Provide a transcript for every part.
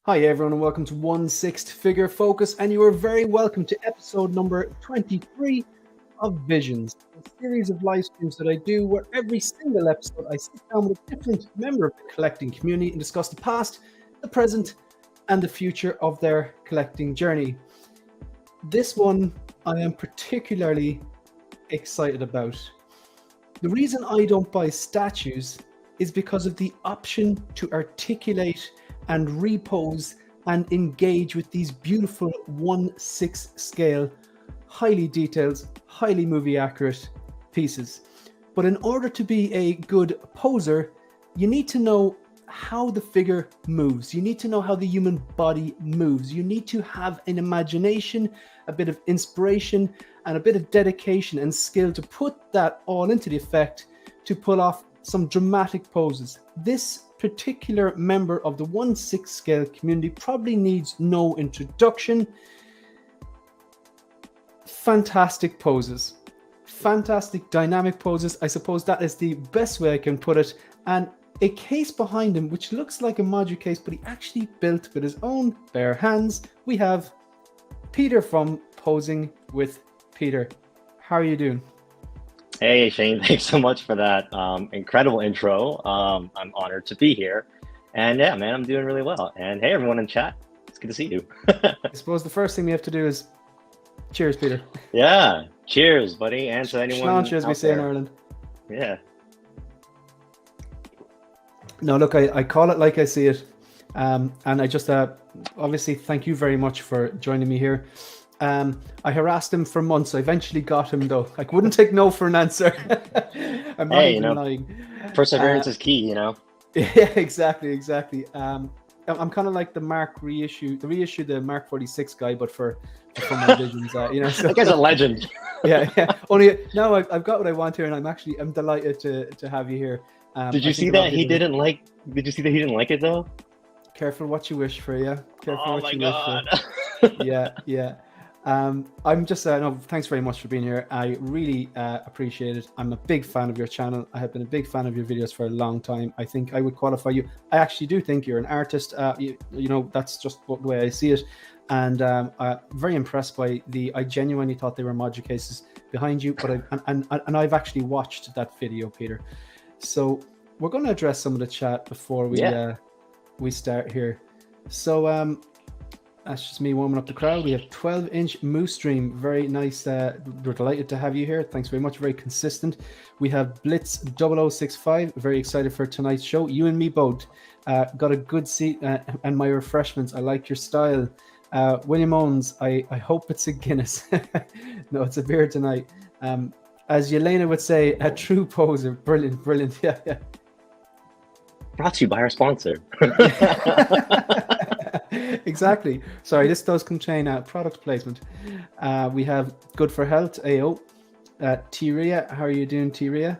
Hi everyone and welcome to 1/6 Figure Focus, and you are very welcome to episode number 23 of Visions, a series of live streams that I do where every single episode I sit down with a different member of the collecting community and discuss the past, the present and the future of their collecting journey. This one I am particularly excited about. The reason I don't buy statues is because of the option to articulate and repose and engage with these beautiful 1/6 scale, highly detailed, highly movie accurate pieces. But in order to be a good poser, you need to know how the figure moves. You need to know how the human body moves. You need to have an imagination, a bit of inspiration, and a bit of dedication and skill to put that all into the effect to pull off some dramatic poses. This particular member of the 1/6 scale community probably needs no introduction. Fantastic poses, fantastic dynamic poses. I suppose that is the best way I can put it. And a case behind him, which looks like a Modu case, but he actually built with his own bare hands. We have Peter from Posing with Peter. How are you doing? Hey Shane, thanks so much for that incredible intro. I'm honored to be here. And yeah, man, I'm doing really well. And hey, everyone in chat, it's good to see you. I suppose the first thing we have to do is cheers, Peter. Yeah, cheers, buddy. And to anyone Sláinte, as we say in Ireland. Yeah. No, look, I call it like I see it. And I just obviously thank you very much for joining me here. I harassed him for months. I eventually got him, though. I wouldn't take no for an answer. I'm not even lying. Perseverance is key, you know? Yeah, exactly. I'm kind of like the the Mark 46 guy, but for my visions, you know. So, that guy's a legend. yeah. Only now I've got what I want here, and I'm delighted to have you here. Did you see that he didn't like it though? Careful what you wish for, yeah. Careful what you wish for. Yeah. I'm just no, thanks very much for being here. I really appreciate it. I'm a big fan of your channel. I have been a big fan of your videos for a long time. I think I would qualify you. I actually do think you're an artist. You know, that's just the way I see it. And very impressed by I genuinely thought they were Modu cases behind you. But I've actually watched that video, Peter. So we're going to address some of the chat before we start here. So that's just me warming up the crowd. We have 12-inch Moose Stream. Very nice. We're delighted to have you here. Thanks very much. Very consistent. We have Blitz 0065. Very excited for tonight's show. You and me both. Got a good seat and my refreshments. I like your style. William Owens, I hope it's a Guinness. No, it's a beer tonight. As Yelena would say, a true poser. Brilliant. Yeah. Brought to you by our sponsor. Exactly. Sorry, this does contain product placement. We have Good for Health, AO. T-Ria, how are you doing, T-Ria?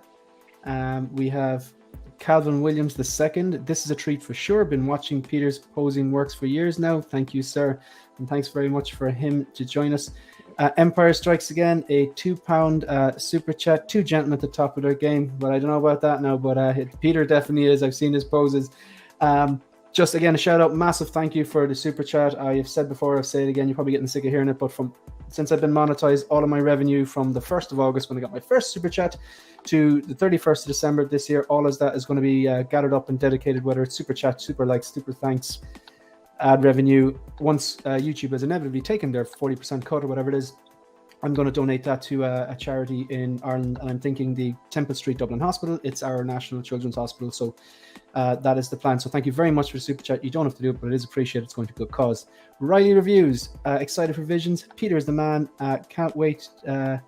We have Calvin Williams II. This is a treat for sure. Been watching Peter's posing works for years now. Thank you, sir. And thanks very much for him to join us. Empire Strikes Again, a £2 super chat. Two gentlemen at the top of their game, but I don't know about that now. But Peter definitely is. I've seen his poses. Just again, a shout out, massive thank you for the super chat. I have said before, I'll say it again. You're probably getting sick of hearing it, but since I've been monetized, all of my revenue from the 1st of August when I got my first super chat to the 31st of December this year, all of that is going to be gathered up and dedicated, whether it's super chat, super likes, super thanks, ad revenue. Once YouTube has inevitably taken their 40% cut or whatever it is, I'm going to donate that to a charity in Ireland, and I'm thinking the Temple Street Dublin Hospital. It's our national children's hospital, so that is the plan. So thank you very much for the super chat. You don't have to do it, but it is appreciated. It's going to good cause. Riley Reviews, excited for Visions. Peter is the man. Can't wait to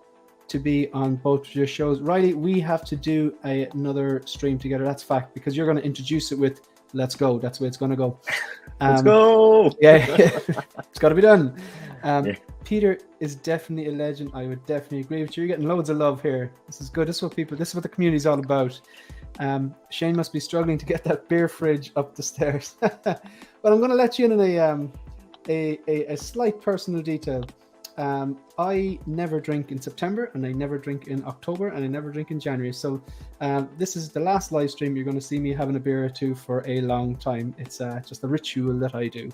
be on both of your shows. Riley, we have to do another stream together. That's fact, because you're going to introduce it with "Let's go." That's where it's going to go. Let's go. Yeah, it's got to be done. Peter is definitely a legend. I would definitely agree with you. You're getting loads of love here. This is good. This is what the community is all about. Shane must be struggling to get that beer fridge up the stairs. But I'm going to let you in on a slight personal detail. I never drink in September, and I never drink in October, and I never drink in January. So this is the last live stream you're going to see me having a beer or two for a long time. It's just a ritual that I do.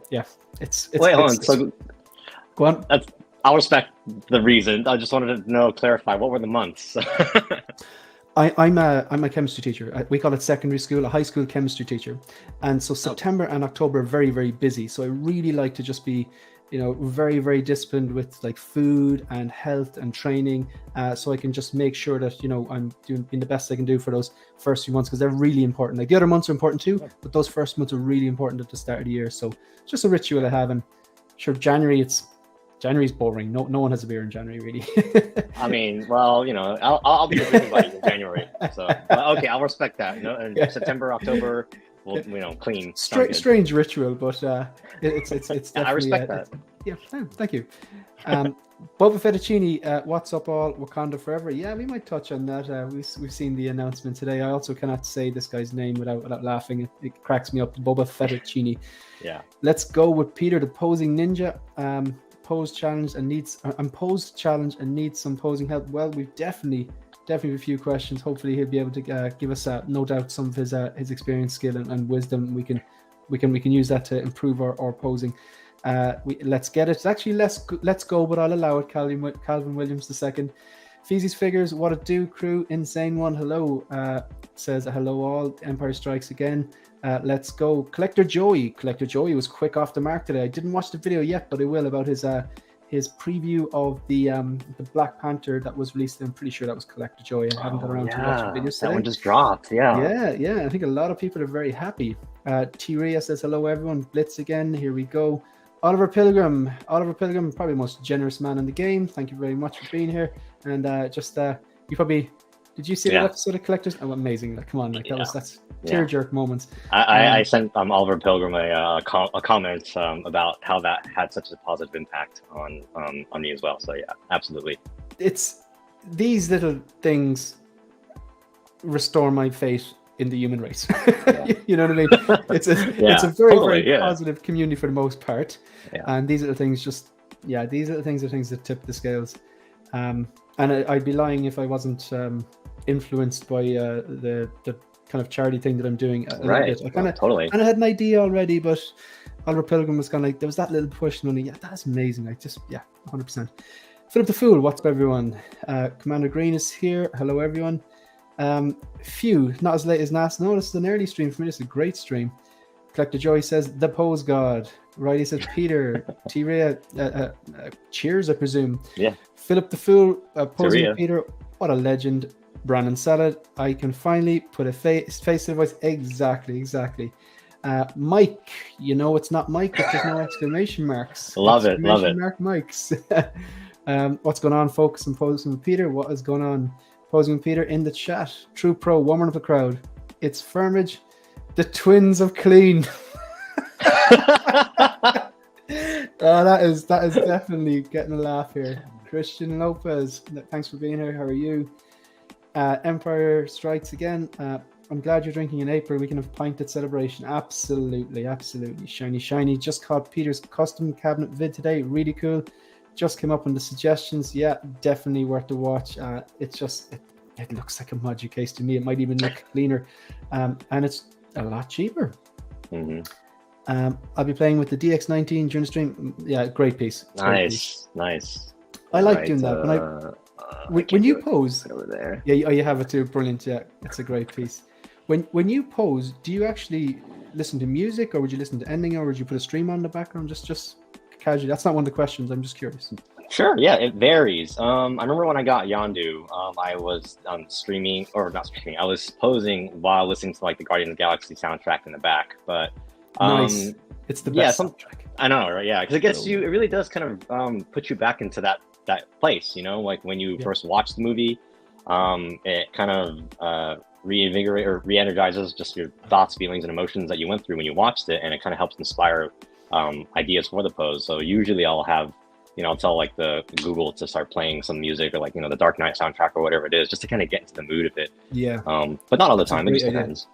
Yeah, it's Wait, hold on. So go on. I'll respect the reason. I just wanted to clarify, what were the months? I'm a chemistry teacher. We call it secondary school, a high school chemistry teacher. And so September and October are very, very busy. So I really like to just be, very, very disciplined with like food and health and training. So I can just make sure that, I'm doing the best I can do for those first few months, because they're really important. Like the other months are important too, but those first months are really important at the start of the year. So it's just a ritual I have. And sure, January's boring. No one has a beer in January, really. I mean, well, I'll be your drinking buddy in January. So okay, I'll respect that. And September, October, we'll clean. Strange ritual, but it's definitely. I respect that. Yeah, thank you. Boba Fettuccine, what's up, all? Wakanda forever. Yeah, we might touch on that. We've seen the announcement today. I also cannot say this guy's name without laughing. It cracks me up. Boba Fettuccine. Yeah. Let's go with Peter, the posing ninja. Pose challenge and needs some posing help. Well, we've definitely a few questions. Hopefully he'll be able to give us no doubt some of his experience, skill and wisdom. We can use that to improve our posing. Let's get it. It's actually let's go, but I'll allow it. Calvin Williams II. Feezy's Figures, what it do, crew? Insane one. Hello, says hello all. Empire Strikes Again. Let's go. Collector Joey was quick off the mark today. I didn't watch the video yet, but I will, about his preview of the Black Panther that was released. I'm pretty sure that was Collector Joey. I haven't got around to watching videos today. That one just dropped. Yeah. I think a lot of people are very happy. T-Ria says hello everyone. Blitz again. Here we go. Oliver Pilgrim, probably the most generous man in the game. Thank you very much for being here. And you probably, did you see that episode of Collectors? Oh, amazing! Like, come on, like that's tear-jerk moments. I sent Oliver Pilgrim a comment about how that had such a positive impact on me as well. So yeah, absolutely. It's these little things restore my faith in the human race. You know what I mean? It's a very positive community for the most part. Yeah. And these are the things things that tip the scales. And I'd be lying if I wasn't influenced by the kind of charity thing that I'm doing. Right. I kind of had an idea already, but Oliver Pilgrim was kind of like, there was that little push, and only, that's amazing. 100%. Philip the Fool, what's up everyone? Commander Green is here. Hello everyone. Phew, not as late as Nas. No, this is an early stream for me. This is a great stream. Collector Joey says, the pose god. Righty says, Peter. T-Ray, cheers, I presume. Yeah. Philip the Fool, posing Peter. What a legend. Brandon Salad, I can finally put a face to the voice. Exactly. Mike, it's not Mike, but there's no exclamation marks. Love it. Mark Mikes. What's going on, folks? I'm posing with Peter. What is going on? Posing with Peter in the chat. True Pro, warming up the crowd. It's Firmage, the twins of clean. That is definitely getting a laugh here. Christian Lopez, thanks for being here. How are you? Empire Strikes Again. I'm glad you're drinking in April. We can have pinted celebration. Absolutely. Shiny. Just caught Peter's custom cabinet vid today. Really cool. Just came up on the suggestions. Yeah, definitely worth a watch. It's just it looks like a Modu case to me. It might even look cleaner, and it's a lot cheaper. Mm-hmm. I'll be playing with the DX19 during the stream. Yeah, great piece. Nice. I like doing that. When you pose over there. Yeah, you have it too. Brilliant. Yeah, it's a great piece. When you pose, do you actually listen to music, or would you listen to ending, or would you put a stream on the background? Just casually. That's not one of the questions. I'm just curious. Sure. Yeah, it varies. I remember when I got Yondu, I was streaming, or not streaming. I was posing while listening to like the Guardians of the Galaxy soundtrack in the back. But nice. It's the best soundtrack. I know, right? Yeah, because it gets you. It really does kind of put you back into that place. Like when you first watch the movie, it kind of reinvigorate or re-energizes just your thoughts, feelings, and emotions that you went through when you watched it, and it kind of helps inspire ideas for the pose. So usually I'll have, I'll tell like the Google to start playing some music, or like the Dark Knight soundtrack or whatever it is, just to kind of get into the mood of it. Yeah. But not all the time. It just depends.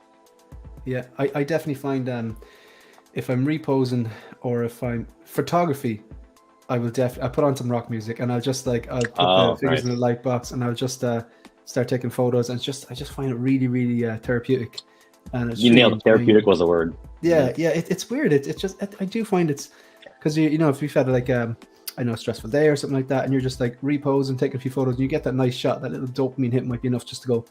Yeah, I definitely find if I'm reposing or if I'm photography, I will I put on some rock music, and I'll just like I'll put the figures in the light box, and I'll just start taking photos, and I just find it really, really therapeutic. And it's you really nailed it. Therapeutic was the word. Yeah, yeah. It's weird. It's just I do find it's because you know if you've had like I know a stressful day or something like that, and you're just like reposing, taking a few photos, and you get that nice shot, that little dopamine hit might be enough just to go,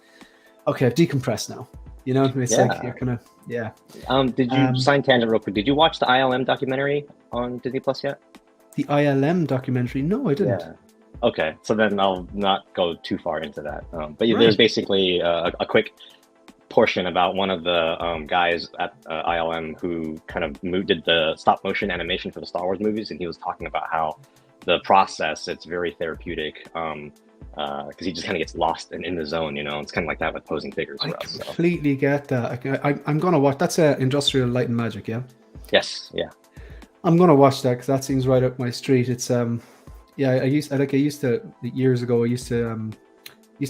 okay, I've decompressed now. You know, it's like you're kind of Did you sign tangent real quick? Did you watch the ILM documentary on Disney Plus yet? The ILM documentary? No, I didn't. Yeah. Okay, so then I'll not go too far into that. But there's basically a quick portion about one of the guys at ILM who kind of did the stop motion animation for the Star Wars movies, and he was talking about how the process, it's very therapeutic because he just kind of gets lost and in the zone, you know. It's kind of like that with posing figures for us. I completely get that. I'm gonna watch. That's Industrial Light and Magic, yeah. Yes, yeah. I'm gonna watch that because that seems right up my street. It's yeah. I used to years ago. I used to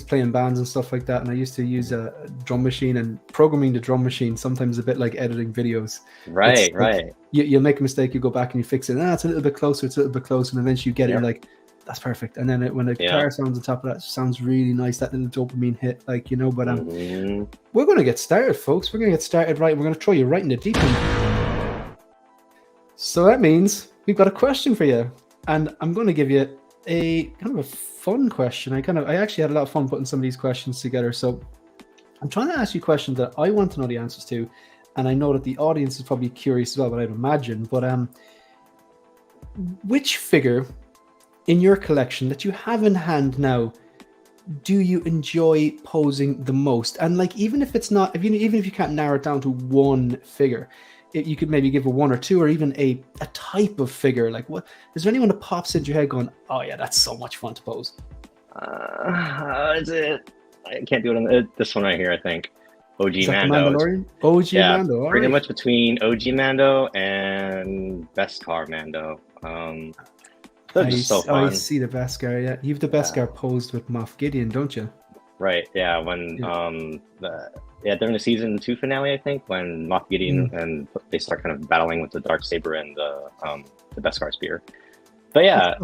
play in bands and stuff like that, and I used to use a drum machine, and programming the drum machine sometimes a bit like editing videos. Right. Like, you'll make a mistake, you go back and you fix it. It's a little bit closer, and eventually you get it. You're like, that's perfect. And then when the guitar sounds on top of that, it sounds really nice. That little dopamine hit, like, you know. But we're gonna get started, folks. We're gonna get started right. We're gonna throw you right in the deep end. So that means we've got a question for you, and I'm going to give you a kind of a fun question. I actually had a lot of fun putting some of these questions together. So I'm trying to ask you questions that I want to know the answers to, and I know that the audience is probably curious as well, but I'd imagine. But which figure in your collection that you have in hand now do you enjoy posing the most? And like, even if it's not, even if you can't narrow it down to one figure, you could maybe give a one or two, or even a type of figure. Like, what is there anyone that pops into your head going, oh yeah, that's so much fun to pose? Is it? I can't do it on this one right here. I think OG Mando. OG Mando. Pretty much between OG Mando and Beskar Mando. They're just so fun. I see the Beskar. Yeah, you've the Beskar posed with Moff Gideon, don't you? Right. Yeah. When during the season 2 finale, I think, when Moff Gideon and they start kind of battling with the Darksaber and the Beskar spear. But yeah,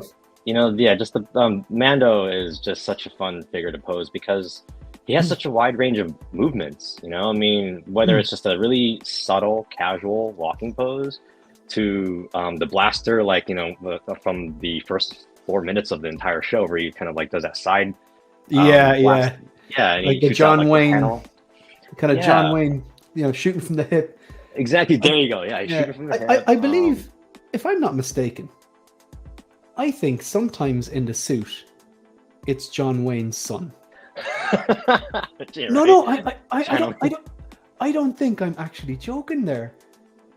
you know, just the Mando is just such a fun figure to pose because he has such a wide range of movements. You know, I mean, whether it's just a really subtle, casual walking pose to the blaster, like, you know, from the first 4 minutes of the entire show, where he kind of like does that side. Yeah. And like the John Wayne. Kind of John Wayne, you know, shooting from the hip. Exactly. There you go. Yeah, shooting from the hip. I believe, if I'm not mistaken, I think sometimes in the suit, it's John Wayne's son. No, I don't think I'm actually joking there.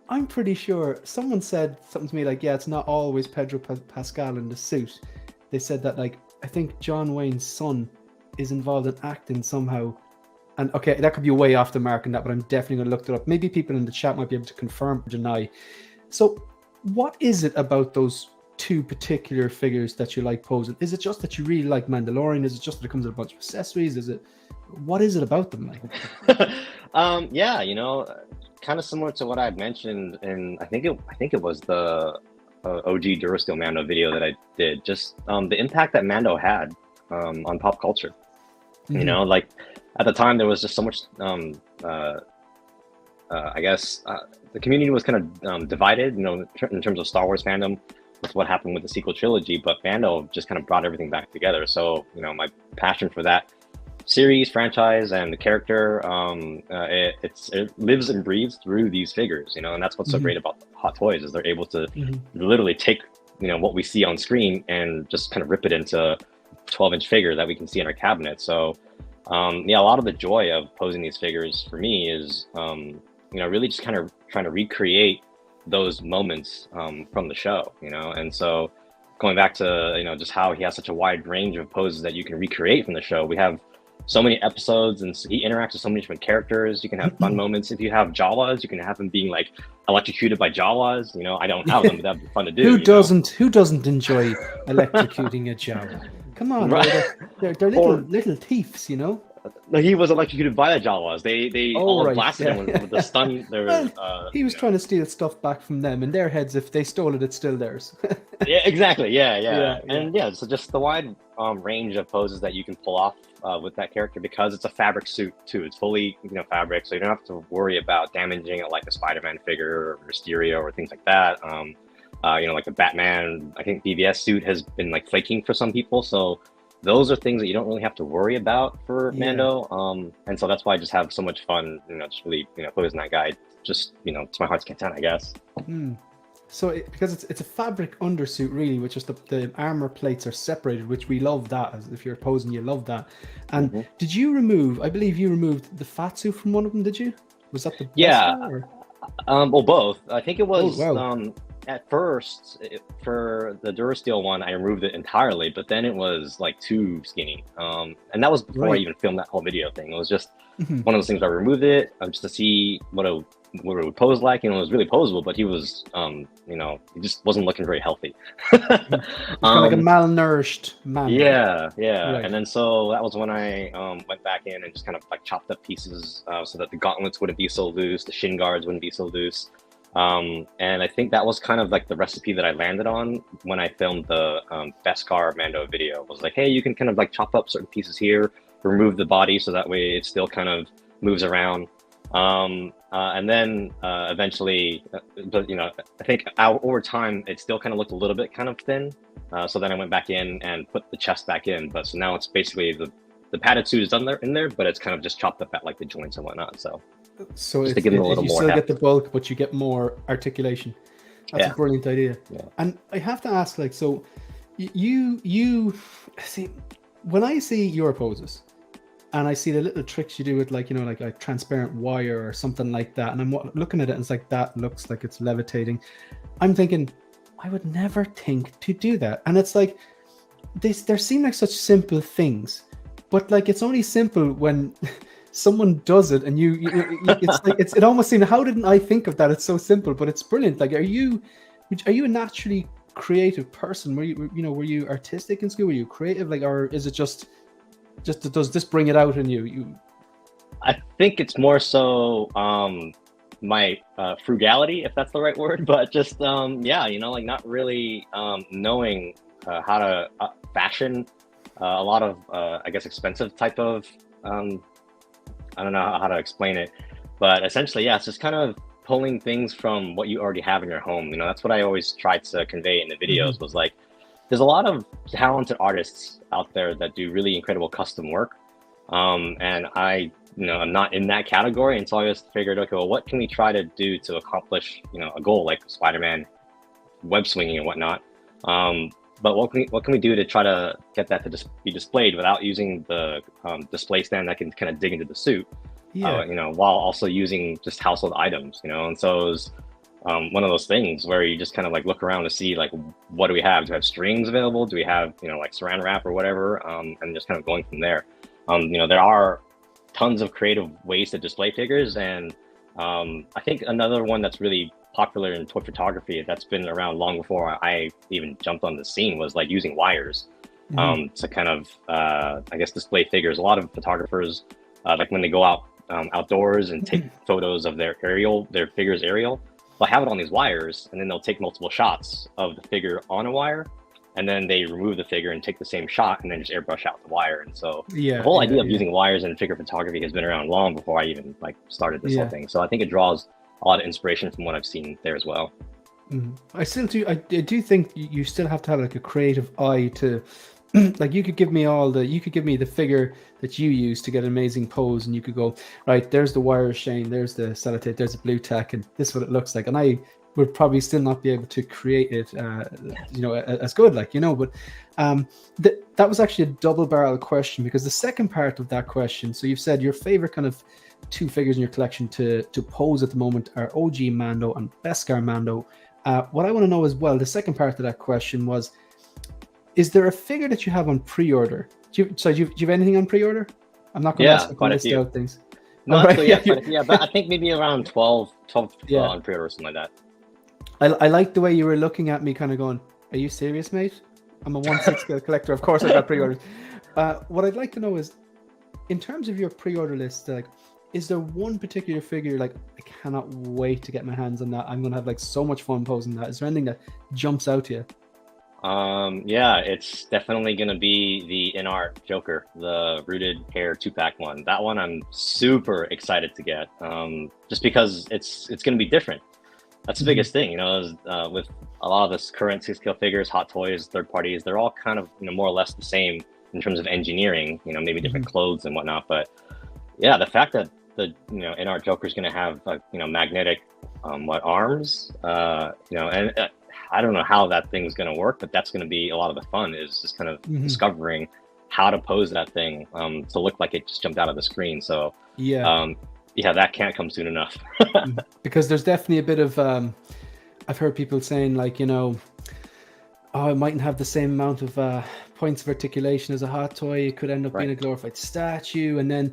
I'm pretty sure someone said something to me like, yeah, it's not always Pedro Pascal in the suit. They said that, like, I think John Wayne's son is involved in acting somehow. And okay, that could be way off the mark in that, but I'm definitely going to look it up. Maybe people in the chat might be able to confirm or deny. So what is it about those two particular figures that you like posing? Is it just that you really like Mandalorian? Is it just that it comes with a bunch of accessories? What is it about them, like? Yeah, you know, kind of similar to what I had mentioned in, I think it was the OG Durasteel Mando video that I did. Just the impact that Mando had on pop culture. You know, like, at the time there was just so much I guess the community was kind of divided, you know, in terms of Star Wars fandom with what happened with the sequel trilogy, but Mando just kind of brought everything back together. So, you know, my passion for that series, franchise, and the character, it lives and breathes through these figures, you know. And that's what's so great about Hot Toys, is they're able to literally take, you know, what we see on screen and just kind of rip it into 12-inch figure that we can see in our cabinet. So yeah, a lot of the joy of posing these figures for me is you know, really just kind of trying to recreate those moments from the show, you know. And so going back to, you know, just how he has such a wide range of poses that you can recreate from the show. We have so many episodes, and he interacts with so many different characters. You can have fun moments. If you have Jawas, you can have him being like electrocuted by Jawas. You know, I don't have them, but that'd be fun to do. Who doesn't enjoy electrocuting a Jawa? Come on, right. they're little thieves, you know. No, he was electrocuted by the Jawas. They all right, blasted him with the stun. Well, he was trying to steal stuff back from them. In their heads, if they stole it, it's still theirs. Yeah, exactly. Yeah, Yeah. And yeah, so just the wide range of poses that you can pull off with that character, because it's a fabric suit too. It's fully fabric, so you don't have to worry about damaging it like a Spider-Man figure or Mysterio or things like that. Like the Batman, I think BVS suit has been like flaking for some people, so those are things that you don't really have to worry about for Mando. And so that's why I just have so much fun, just really posing that guy. Just to my heart's content, I guess. So because it's a fabric undersuit, really, which is the armor plates are separated, which we love that. As if you're posing, you love that. And did you remove? I believe you removed the fat suit from one of them. Did you? Was that the yeah? Well, both. I think it was. Oh, wow. At first, for the Durasteel one, I removed it entirely, but then it was like too skinny. And that was before I even filmed that whole video thing. It was just one of those things where I removed it just to see what it would pose like. It was really posable, but he was, he just wasn't looking very healthy. Kind of like a malnourished man. Yeah. Right. And then so that was when I went back in and just kind of like chopped up pieces so that the gauntlets wouldn't be so loose, the shin guards wouldn't be so loose. And I think that was kind of like the recipe that I landed on when I filmed the Beskar Mando video. It was like, hey, you can kind of like chop up certain pieces here, remove the body so that way it still kind of moves around. And then eventually, but I think over time it still kind of looked a little bit kind of thin. So then I went back in and put the chest back in. But so now it's basically the padded suit is done in there, but it's kind of just chopped up at like the joints and whatnot. So just to give it a little more still get the bulk, but you get more articulation. That's a brilliant idea. Yeah. And I have to ask, like, so you see, when I see your poses and I see the little tricks you do with like a transparent wire or something like that, and I'm looking at it and it's like, that looks like it's levitating, I'm thinking, I would never think to do that. And it's like there seem like such simple things, but like it's only simple when someone does it, and it's like it almost seems, how didn't I think of that? It's so simple, but it's brilliant. Like, are you a naturally creative person? Were you artistic in school? Were you creative? Like, or is it just does this bring it out in you? I think it's more so my frugality, if that's the right word, but just like not really knowing how to fashion a lot of I guess expensive type of I don't know how to explain it, but essentially, it's just kind of pulling things from what you already have in your home. That's what I always tried to convey in the videos, was like, there's a lot of talented artists out there that do really incredible custom work. And I, I'm not in that category. And so I just figured, okay, well, what can we try to do to accomplish, a goal like Spider-Man web swinging and whatnot? But what can we do to try to get that to be displayed without using the display stand that can kind of dig into the suit, while also using just household items, And so it was one of those things where you just kind of like look around to see like, what do we have? Do we have strings available? Do we have, like saran wrap or whatever? And just kind of going from there. There are tons of creative ways to display figures. And I think another one that's really popular in toy photography that's been around long before I even jumped on the scene was like using wires to kind of I guess display figures. A lot of photographers like when they go out outdoors and take photos of their figure's aerial, they'll have it on these wires, and then they'll take multiple shots of the figure on a wire, and then they remove the figure and take the same shot and then just airbrush out the wire. And so the whole idea of using wires in figure photography has been around long before I even like started this whole thing. So I think it draws a lot of inspiration from what I've seen there as well. I do think you still have to have like a creative eye to like, you could give me the figure that you use to get an amazing pose, and you could go, right, there's the wire, Shane, there's the sellotape, there's the blue tack, and this is what it looks like. And I would probably still not be able to create it as good, like, but that was actually a double barrel question, because the second part of that question, so you've said your favorite kind of two figures in your collection to pose at the moment are OG Mando and Beskar Mando. What I want to know as well, the second part of that question was, is there a figure that you have on pre-order? Do you have anything on pre-order? I'm not going to ask you to list out things. No, actually, but I think maybe around 12 on pre-order or something like that. I like the way you were looking at me kind of going, are you serious, mate? I'm a 1/6 scale collector. Of course I've got pre-orders. What I'd like to know is, in terms of your pre-order list, like, is there one particular figure you're like, I cannot wait to get my hands on that? I'm gonna have like so much fun posing that. Is there anything that jumps out to you? Yeah, it's definitely gonna be the in-art Joker, the rooted hair 2-pack one. That one I'm super excited to get, just because it's gonna be different. That's the biggest thing, you know, is, with a lot of this current 6-scale figures, Hot Toys, third parties, they're all kind of, you know, more or less the same in terms of engineering, you know, maybe different clothes and whatnot. But yeah, the fact that the, you know, in-art Joker is going to have, you know, magnetic, arms, you know, and I don't know how that thing's going to work, but that's going to be a lot of the fun, is just kind of discovering how to pose that thing, to look like it just jumped out of the screen. So yeah. Yeah, that can't come soon enough. Because there's definitely a bit of, I've heard people saying, like, you know, oh, it mightn't have the same amount of points of articulation as a Hot Toy. It could end up being a glorified statue. And then,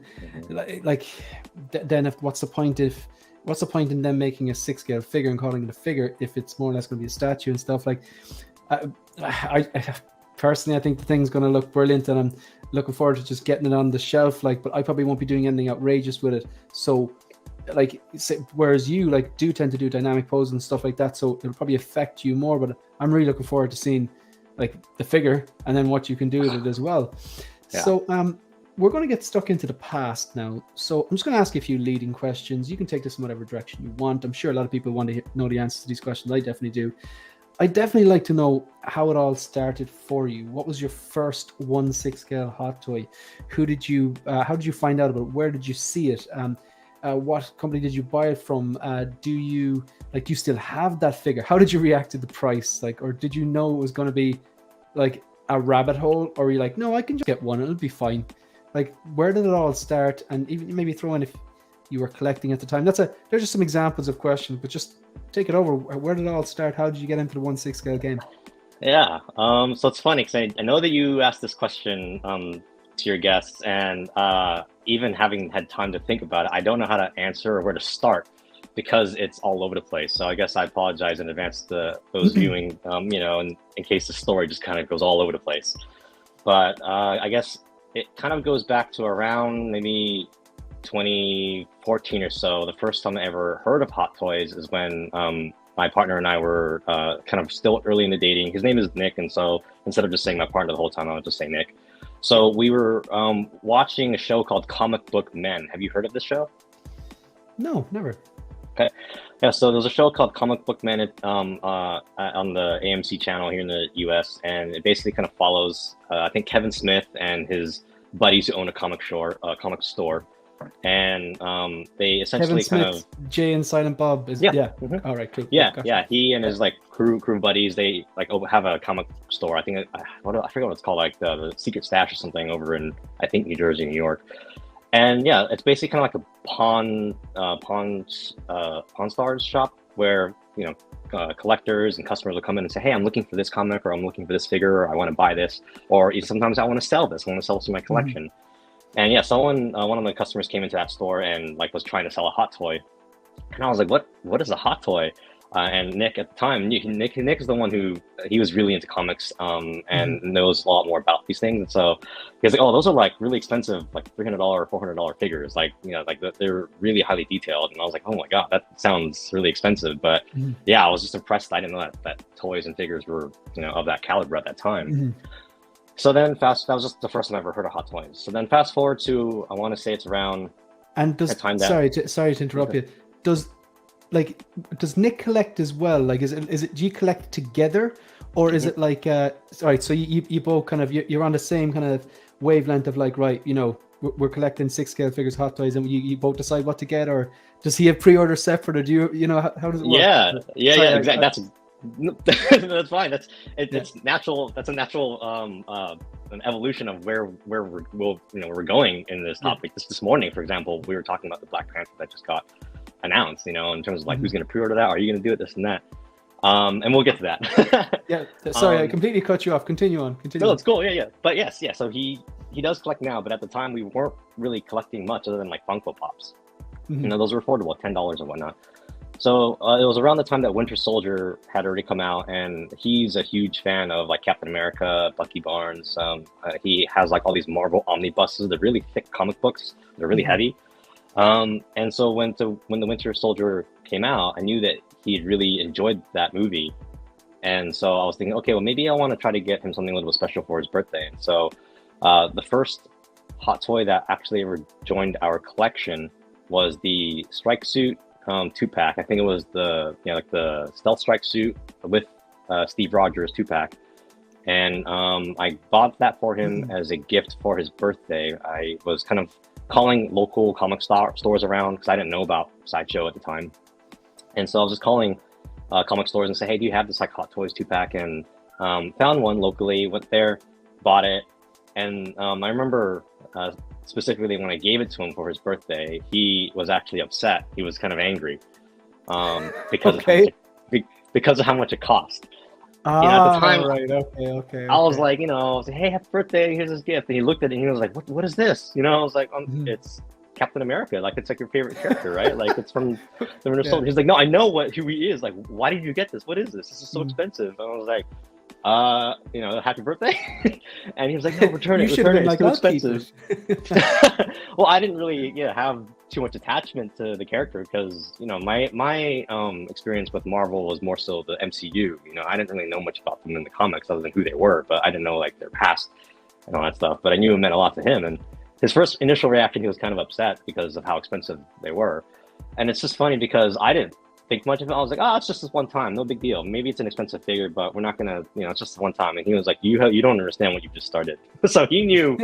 then what's the point in them making a 6-scale figure and calling it a figure if it's more or less going to be a statue and stuff? Like, I personally, I think the thing's going to look brilliant, and I'm looking forward to just getting it on the shelf. Like, but I probably won't be doing anything outrageous with it. So, like, whereas you like do tend to do dynamic poses and stuff like that, so it'll probably affect you more. But I'm really looking forward to seeing like the figure and then what you can do with it as well. Yeah. So, we're going to get stuck into the past now. So I'm just going to ask you a few leading questions. You can take this in whatever direction you want. I'm sure a lot of people want to know the answers to these questions. I definitely do. I'd definitely like to know how it all started for you. What was your first 1/6 scale Hot Toy? How did you find out about it? Where did you see it? What company did you buy it from? Do you still have that figure? How did you react to the price? Like, or did you know it was going to be like a rabbit hole, or were you like, no, I can just get one, it'll be fine? Like, where did it all start? And even maybe throw in if you were collecting at the time. There's just some examples of questions, but just take it over. Where did it all start? How did you get into the 1/6 scale game? Yeah, so it's funny because I know that you asked this question to your guests, and even having had time to think about it, I don't know how to answer or where to start because it's all over the place. So I guess I apologize in advance to those viewing, you know, in case the story just kind of goes all over the place. But I guess it kind of goes back to around maybe 2014 or so. The first time I ever heard of Hot Toys is when my partner and I were kind of still early in the dating. His name is Nick, and so instead of just saying my partner the whole time, I would just say Nick. So we were watching a show called Comic Book Men. Have you heard of this show? No, never. Okay. Yeah, so there's a show called Comic Book Men on the AMC channel here in the US, and it basically kind of follows, I think, Kevin Smith and his buddies who own a comic store. And they essentially Kevin Smith, Jay and Silent Bob is all right, cool. Yeah, he and his like crew buddies, they like have a comic store. I think I forget what it's called, like the Secret Stash or something over in, I think, New Jersey, New York. And yeah, it's basically kind of like a Pawn Stars shop where, you know, collectors and customers will come in and say, hey, I'm looking for this comic, or I'm looking for this figure, or I want to buy this, or sometimes I want to sell this. I want to sell this in my collection. And yeah, one of my customers came into that store and like was trying to sell a Hot Toy, and I was like, what is a Hot Toy? And Nick at the time, Nick is the one who, he was really into comics and knows a lot more about these things. And so he was like, oh, those are like really expensive, like $300 or $400 figures. Like, you know, like they're really highly detailed. And I was like, oh my God, that sounds really expensive. But yeah, I was just impressed. I didn't know that toys and figures were, you know, of that caliber at that time. So then that was just the first time I ever heard of Hot Toys. So then fast forward to, I want to say it's around. And sorry to interrupt you. Does Nick collect as well? Like, do you collect together, or is it like, sorry, so you both kind of, you're on the same kind of wavelength of like, right, you know, we're collecting 6 scale figures, Hot Toys, and you both decide what to get, or does he have pre-order separate, or do you know, how does it work? Yeah, exactly. That's fine. It's natural. That's a natural an evolution of where we're going in this topic. This morning, for example, we were talking about the Black Panther that just got announced, you know, in terms of like who's going to pre-order that, are you going to do it, this and that, and we'll get to that. Yeah, sorry, I completely cut you off. Continue on. No, it's cool. Yeah, but yes, so he does collect now, but at the time we weren't really collecting much other than like Funko Pops. You know, those were affordable, $10 and whatnot. So it was around the time that Winter Soldier had already come out, and he's a huge fan of like Captain America, Bucky Barnes. He has like all these Marvel omnibuses. They're really thick comic books. They're really heavy. And so when the Winter Soldier came out, I knew that he really enjoyed that movie, and so I was thinking, okay, well maybe I want to try to get him something a little bit special for his birthday. And so the first hot toy that actually ever joined our collection was the Strike Suit 2-pack. I think it was the like the Stealth Strike Suit with Steve Rogers 2-pack, and I bought that for him as a gift for his birthday. I was kind of calling local comic stores around because I didn't know about Sideshow at the time, and so I was just calling comic stores and say, hey, do you have this like Hot Toys 2-pack? And found one locally, went there, bought it, and I remember specifically when I gave it to him for his birthday, he was actually upset. He was kind of angry because of how much it cost. At the time, right, okay. I was like, I was like, hey, happy birthday, here's this gift. And he looked at it and he was like, what is this? I was like, it's Captain America. Like, it's like your favorite character, right? Like, it's from the Winter Soldier. He's like, no, I know who he is. Like, why did you get this? What is this? This is so expensive. And I was like, happy birthday. And he was like, no, return it. It's too expensive. Well, I didn't really have too much attachment to the character because my experience with Marvel was more so the MCU. I didn't really know much about them in the comics other than who they were, but I didn't know like their past and all that stuff. But I knew it meant a lot to him, and his first initial reaction, he was kind of upset because of how expensive they were. And it's just funny because I didn't think much of it. I was like, oh, it's just this one time, no big deal. Maybe it's an expensive figure, but we're not gonna, it's just one time. And he was like, you don't understand what you just started. So he knew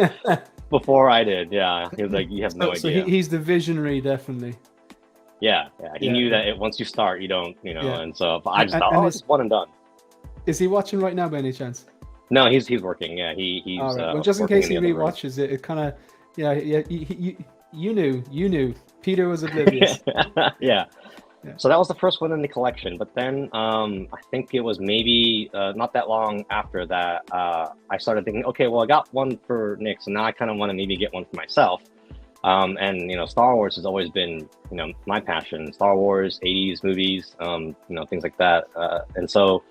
before I did. Yeah, he was like, you have no idea. So he's the visionary, definitely. Yeah. He knew that once you start, you don't, And so I just thought, it's one and done. Is he watching right now by any chance? No, he's working. Yeah, he's. All right. Well, just in case he rewatches it, it kind of, you knew. Peter was oblivious. Yeah. So that was the first one in the collection. But then I think it was maybe not that long after that, I started thinking, okay, well, I got one for Nick, so now I kind of want to maybe get one for myself. And Star Wars has always been my passion. Star Wars, 80s movies, things like that. And so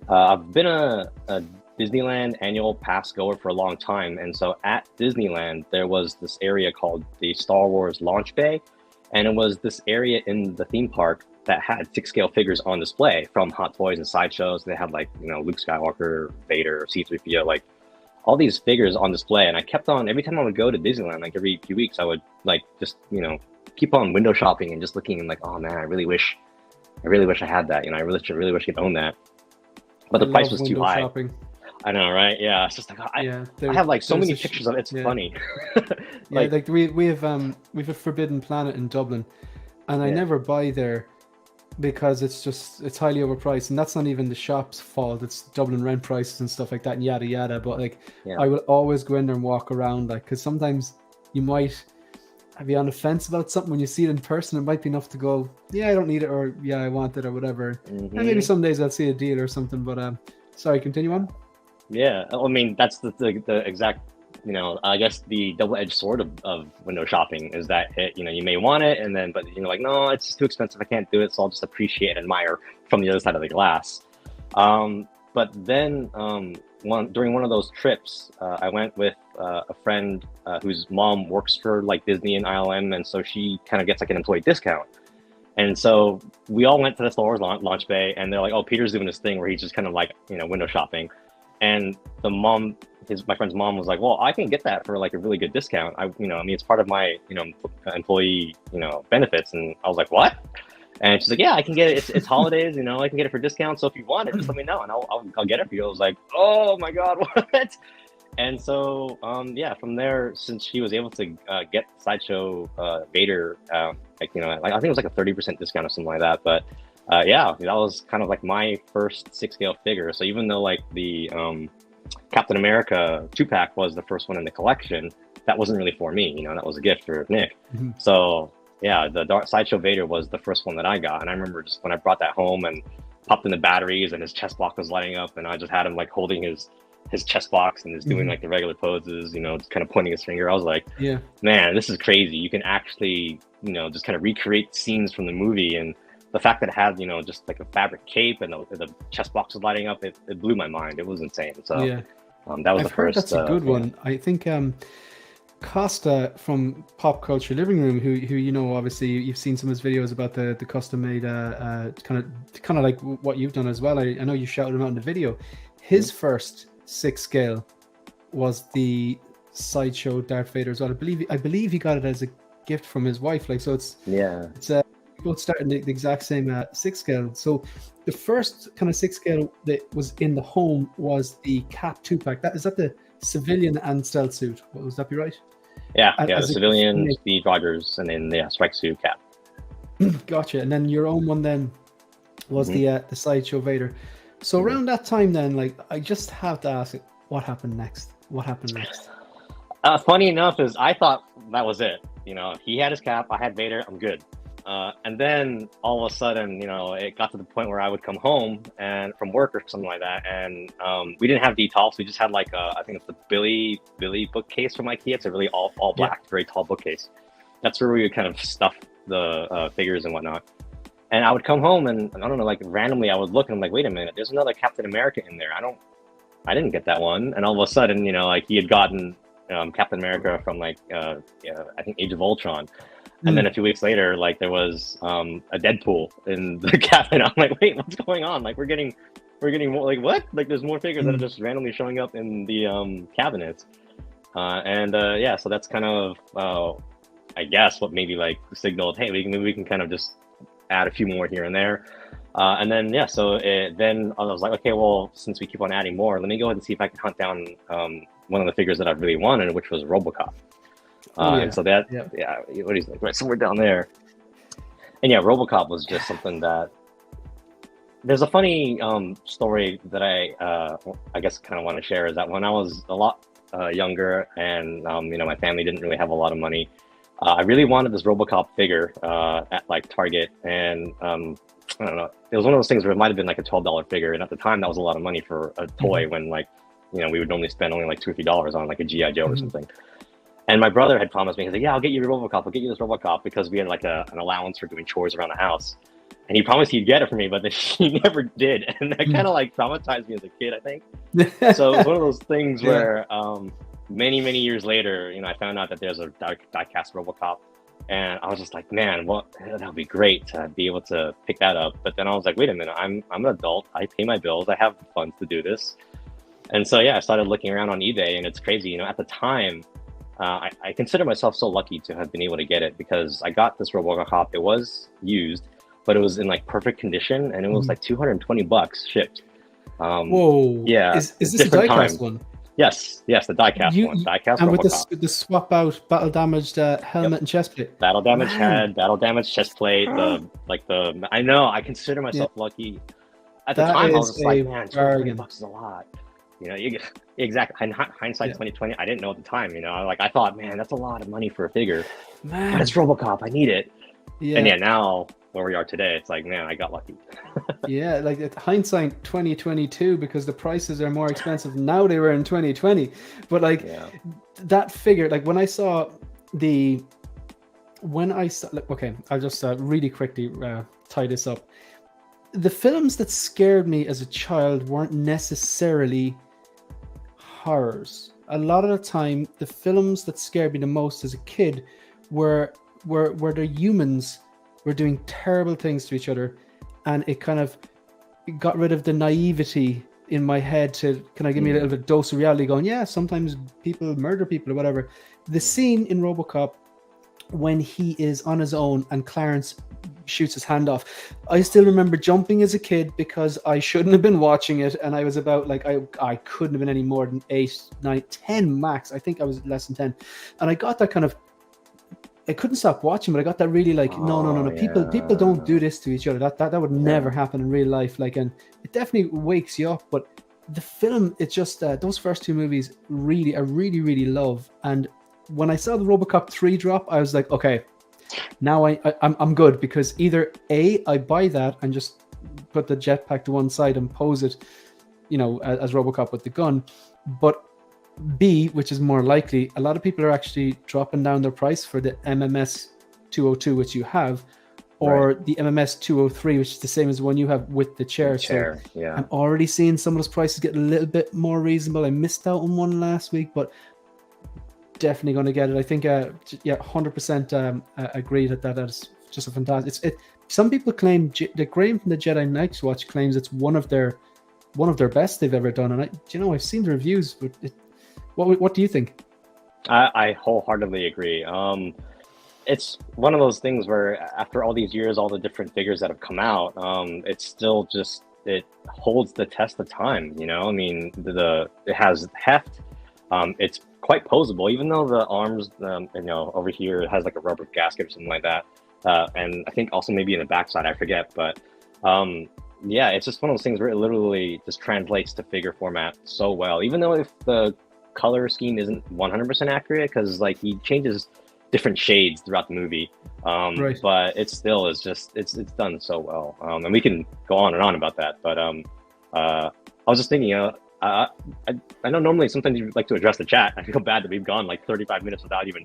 I've been a Disneyland annual pass goer for a long time. And so at Disneyland, there was this area called the Star Wars Launch Bay. And it was this area in the theme park that had 6-scale figures on display from Hot Toys and Sideshows. They had like, Luke Skywalker, Vader, C-3PO, like all these figures on display. And I kept on, every time I would go to Disneyland, like every few weeks, I would like just, keep on window shopping and just looking and like, oh man, I really wish I had that. I really wish I could own that. But the price was too high. Shopping. I know, right? Yeah, it's just like I have like so many pictures of it. It's funny. like we have a Forbidden Planet in Dublin, and I never buy there because it's highly overpriced, and that's not even the shop's fault. It's Dublin rent prices and stuff like that, and yada yada. But I will always go in there and walk around, because sometimes you might be on the fence about something. When you see it in person, it might be enough to go, yeah, I don't need it, or yeah, I want it, or whatever. And maybe some days I'll see a deal or something. But sorry, continue on. Yeah, I mean, that's the exact, I guess the double-edged sword of window shopping is that you may want it, and then but like, no, it's just too expensive, I can't do it, so I'll just appreciate and admire from the other side of the glass. But then during one of those trips, I went with a friend whose mom works for like Disney and ILM, and so she kind of gets like an employee discount. And so we all went to the Star Wars launch bay, and they're like, oh, Peter's doing this thing where he's just kind of like, window shopping. And the mom, my friend's mom was like, well, I can get that for like a really good discount. It's part of my, employee, benefits. And I was like, what? And she's like, yeah, I can get it. It's holidays, I can get it for discount. So if you want it, just let me know and I'll get it for you. I was like, oh my God, what? And so, from there, since she was able to get Sideshow Vader, I think it was like a 30% discount or something like that. But that was kind of like my first 6-scale figure. So even though like the Captain America 2-pack was the first one in the collection, that wasn't really for me. That was a gift for Nick. So the Sideshow Vader was the first one that I got. And I remember just when I brought that home and popped in the batteries and his chest box was lighting up, and I just had him like holding his chest box and just doing like the regular poses, just kind of pointing his finger. I was like, man, this is crazy. You can actually, just kind of recreate scenes from the movie and the fact that it had, you know, just like a fabric cape and the chest box was lighting up, it blew my mind. It was insane. So Yeah. that was I've the heard first. that's a good one. I think Costa from Pop Culture Living Room, who you know, obviously you've seen some of his videos about the custom made kind of like what you've done as well. I know you shouted him out in the video. His first 6 scale was the Sideshow Darth Vader as well. I believe he got it as a gift from his wife. Like, so it's both starting the exact same 6 scale. So the first kind of 6 scale that was in the home was the Cap 2-pack. Is that the civilian and stealth suit? Was that be right? Yeah, the civilian, Steve Rogers, and then the strike suit Cap. Gotcha. And then your own one then was the Sideshow Vader. So around that time then, like, I just have to ask, what happened next? Funny enough is I thought that was it. You know, he had his Cap, I had Vader, I'm good. And then all of a sudden, you know, it got to the point where I would come home and from work or something like that, and we didn't have detolfs. We just had like I think it's the Billy bookcase from IKEA. It's a really all black, very tall bookcase. That's where we would kind of stuff the figures and whatnot. And I would come home and I don't know, like randomly I would look and I'm like, wait a minute, there's another Captain America in there. I didn't get that one. And all of a sudden, you know, like he had gotten Captain America from like I think Age of Ultron. And then a few weeks later, like there was a Deadpool in the cabinet. I'm like, wait, what's going on? Like we're getting more, like what? Like there's more figures that are just randomly showing up in the cabinets. So that's kind of I guess what maybe like signaled, hey, maybe we can kind of just add a few more here and there. And then then I was like, okay, well, since we keep on adding more, let me go ahead and see if I can hunt down one of the figures that I really wanted, which was RoboCop. And so that, what he's like, right somewhere down there. And yeah, RoboCop was just something that, there's a funny story that I guess kind of want to share, is that when I was a lot younger and, you know, my family didn't really have a lot of money, I really wanted this RoboCop figure at like Target, and I don't know, it was one of those things where it might have been like a $12 figure, and at the time that was a lot of money for a toy when, like, you know, we would normally spend only like $2 or $3 on like a G.I. Joe or something. And my brother had promised me, he's like, yeah, I'll get you a RoboCop, I'll get you this RoboCop, because we had like an allowance for doing chores around the house. And he promised he'd get it for me, but then he never did. And that kind of like traumatized me as a kid, I think. So it was one of those things where many, many years later, you know, I found out that there's a die-cast RoboCop. And I was just like, man, well, that would be great to be able to pick that up. But then I was like, wait a minute, I'm an adult, I pay my bills, I have funds to do this. And so, yeah, I started looking around on eBay, and it's crazy. You know, at the time, I consider myself so lucky to have been able to get it, because I got this RoboCop. It was used, but it was in like perfect condition, and it was like $220 shipped. Whoa! Yeah, is this a diecast one? Yes, the diecast one. Diecast and RoboCop. with the swap out battle damaged helmet and chest plate. Battle damaged head, battle damaged chest plate. I know. I consider myself lucky. At the time, I was just like, man, $220 is a lot. You know, exactly. Hindsight 2020. I didn't know at the time. You know, like I thought, man, that's a lot of money for a figure. Man, but it's RoboCop. I need it. Yeah. And yeah, now where we are today, it's like, man, I got lucky. Yeah, like at hindsight 2022, because the prices are more expensive now they were in 2020. But like that figure, like when I saw okay, I'll just really quickly tie this up. The films that scared me as a child weren't necessarily horrors. A lot of the time, the films that scared me the most as a kid were the humans were doing terrible things to each other, and it kind of got rid of the naivety in my head to kind of give me a little bit of dose of reality, going, yeah, sometimes people murder people or whatever. The scene in RoboCop when he is on his own and Clarence shoots his hand off, I still remember jumping as a kid because I shouldn't have been watching it, and I was about like I couldn't have been any more than 8, 9, 10 max. I think I was less than 10, and I got that kind of, I couldn't stop watching, but I got that really like no, people don't do this to each other. That would never happen in real life. Like, and it definitely wakes you up. But the film, it's just those first two movies I really love. And when I saw the RoboCop 3 drop, I was like, okay, now I'm good, because either A, I buy that and just put the jetpack to one side and pose it, you know, as RoboCop with the gun, but B, which is more likely, a lot of people are actually dropping down their price for the MMS 202, which you have, or the MMS 203, which is the same as the one you have with the chair. So yeah, I'm already seeing some of those prices get a little bit more reasonable. I missed out on one last week, but definitely going to get it. I think, 100% agree that is just a fantastic. Some people claim the Graham from the Jedi Knights Watch claims it's one of their best they've ever done, and I've seen the reviews, but what do you think? I wholeheartedly agree. It's one of those things where after all these years, all the different figures that have come out, it's still just, it holds the test of time. You know, I mean, it has heft. It's quite posable, even though the arms, over here it has like a rubber gasket or something like that. And I think also maybe in the backside, I forget, but yeah, it's just one of those things where it literally just translates to figure format so well, even though if the color scheme isn't 100% accurate, because like he changes different shades throughout the movie, right. But it still is just it's done so well, and we can go on and on about that. But I was just thinking, I know normally sometimes you like to address the chat. I feel bad that we've gone like 35 minutes without even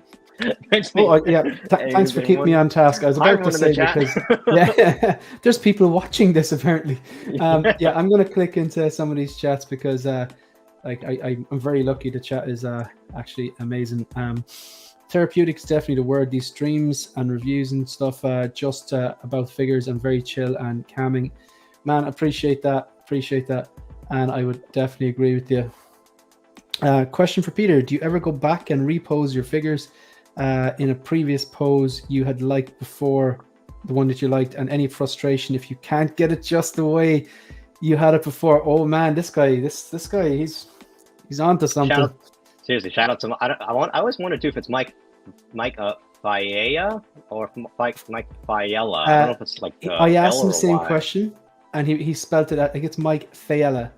mentioning. Thanks for keeping me on task. I was about to say, because there's people watching this apparently. I'm going to click into some of these chats because I'm very lucky. The chat is actually amazing. Therapeutics, definitely the word. These streams and reviews and stuff, just about figures and very chill and calming. Man, appreciate that. And I would definitely agree with you. Question for Peter: do you ever go back and repose your figures in a previous pose you had liked before the one that you liked, and any frustration if you can't get it just the way you had it before? Oh man, this guy, he's onto something. Seriously, shout out to I always wondered too if it's Mike Faella or Mike Faella. I don't know if it's like I asked him the same question, and he spelt it. I think it's Mike Faella,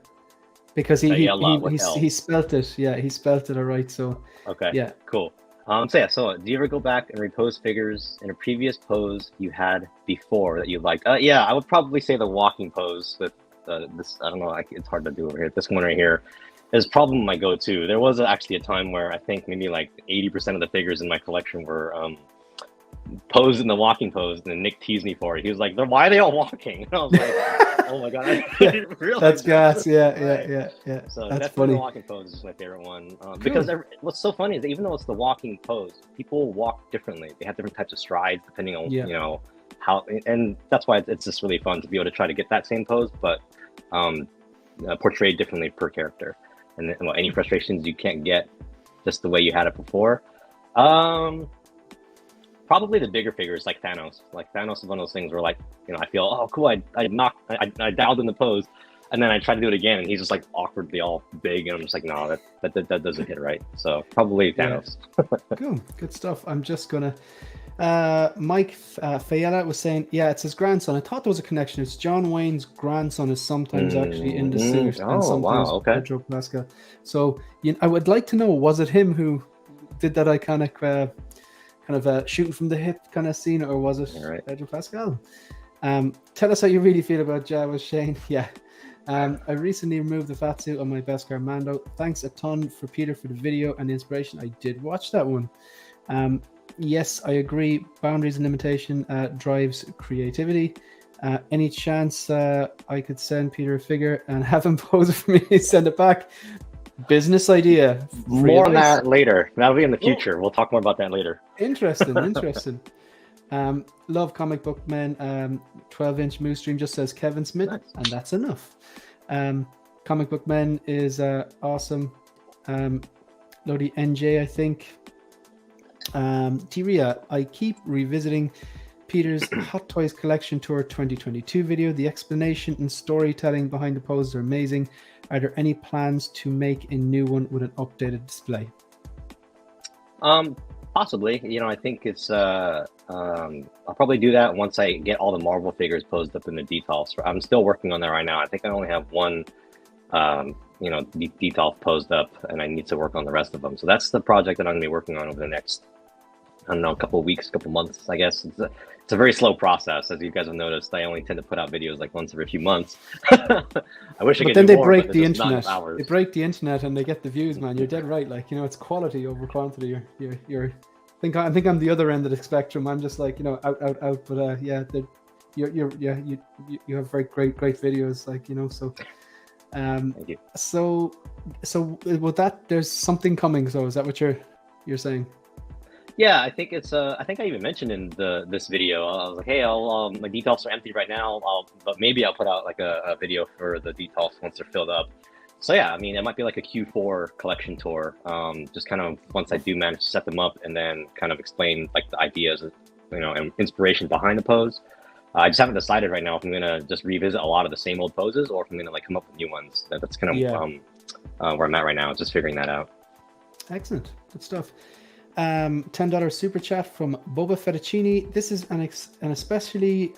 because he spelt it. Yeah, he spelt it all right. So okay, yeah, cool. So do you ever go back and repose figures in a previous pose you had before that you liked? Yeah, I would probably say the walking pose with this. I don't know. It's hard to do over here. This one right here is probably my go-to. There was actually a time where I think maybe like 80% of the figures in my collection were posed in the walking pose, and then Nick teased me for it. He was like, "Why are they all walking?" And I was like, "Oh my god, I didn't realize that's gas." Yeah. So that's definitely funny. The walking pose is my favorite one, because what's so funny is that even though it's the walking pose, people walk differently. They have different types of strides depending on how, and that's why it's just really fun to be able to try to get that same pose, but portrayed differently per character. And any frustrations you can't get just the way you had it before. Probably the bigger figures like Thanos. Like Thanos is one of those things where, like, I feel, oh cool, I dialed in the pose, and then I try to do it again, and he's just like awkwardly all big, and I'm just like, no, that doesn't hit right. So probably Thanos. Cool, good stuff. I'm just gonna. Mike Fayella was saying, yeah, it's his grandson. I thought there was a connection. It's John Wayne's grandson is sometimes actually in the suit, and sometimes Pedro Pascal. So I would like to know, was it him who did that iconic kind of shooting from the hip kind of scene, or was it Pedro Pascal? Tell us how you really feel about Jawa, Shane. Yeah. I recently removed the fat suit on my Beskar Mando. Thanks a ton for Peter for the video and the inspiration. I did watch that one. Yes, I agree. Boundaries and limitation drives creativity. Any chance I could send Peter a figure and have him pose it for me and send it back? Business idea. More on that later. That'll be in the future. We'll talk more about that later. Interesting. Love Comic Book Men. 12-inch Moose Stream just says Kevin Smith, and that's enough. Comic Book Men is awesome. Lodi NJ, I think. Tiria, I keep revisiting Peter's Hot Toys Collection Tour 2022 video. The explanation and storytelling behind the poses are amazing. Are there any plans to make a new one with an updated display? Possibly. I think it's I'll probably do that once I get all the Marvel figures posed up in the details. I'm still working on that right now. I think I only have one detail posed up, and I need to work on the rest of them. So that's the project that I'm going to be working on over the next, I don't know, a couple of weeks, couple months, I guess. It's a very slow process, as you guys have noticed. I only tend to put out videos like once every few months. I wish I could do more, break the internet. They break the internet and they get the views, man. You're dead right. Like, it's quality over quantity. You're I think I'm the other end of the spectrum. I'm just like, out. But yeah, you have very great videos, like, so. Thank you. So with that, there's something coming. So is that what you're saying? Yeah, I think it's. I think I even mentioned in this video. I was like, hey, my details are empty right now. But maybe I'll put out like a video for the details once they're filled up. So yeah, I mean, it might be like a Q4 collection tour. Just kind of once I do manage to set them up, and then kind of explain like the ideas, and inspiration behind the pose. I just haven't decided right now if I'm gonna just revisit a lot of the same old poses, or if I'm gonna like come up with new ones. That's kind of where I'm at right now. Just figuring that out. Excellent, good stuff. $10 super chat from Boba Fettuccini. This is an especially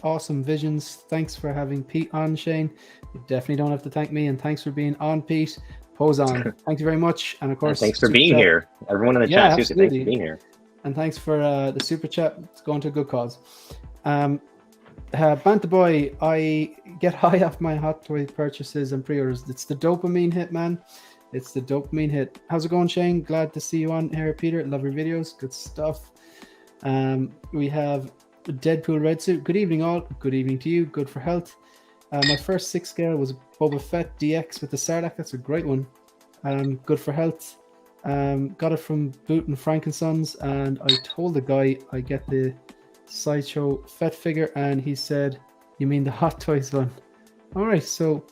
awesome visions. Thanks for having Pete on, Shane. You definitely don't have to thank me, and thanks for being on, Pete. Pose on. Thank you very much, and of course, thanks for being here, everyone in the chat. Seriously, thanks for being here, and thanks for the super chat. It's going to a good cause. Banta Boy, I get high off my Hot Toy purchases and pre-orders. It's the dopamine hit, man. It's the dopamine hit. How's it going, Shane? Glad to see you on here, Peter. Love your videos. Good stuff. We have Deadpool Red Suit. Good evening, all. Good evening to you. Good for health. My first 6 scale was Boba Fett DX with the Sarlacc. That's a great one. Good for health. Got it from Boot and Frankensons, and I told the guy I get the Sideshow Fett figure, and he said, "You mean the Hot Toys one?" All right, so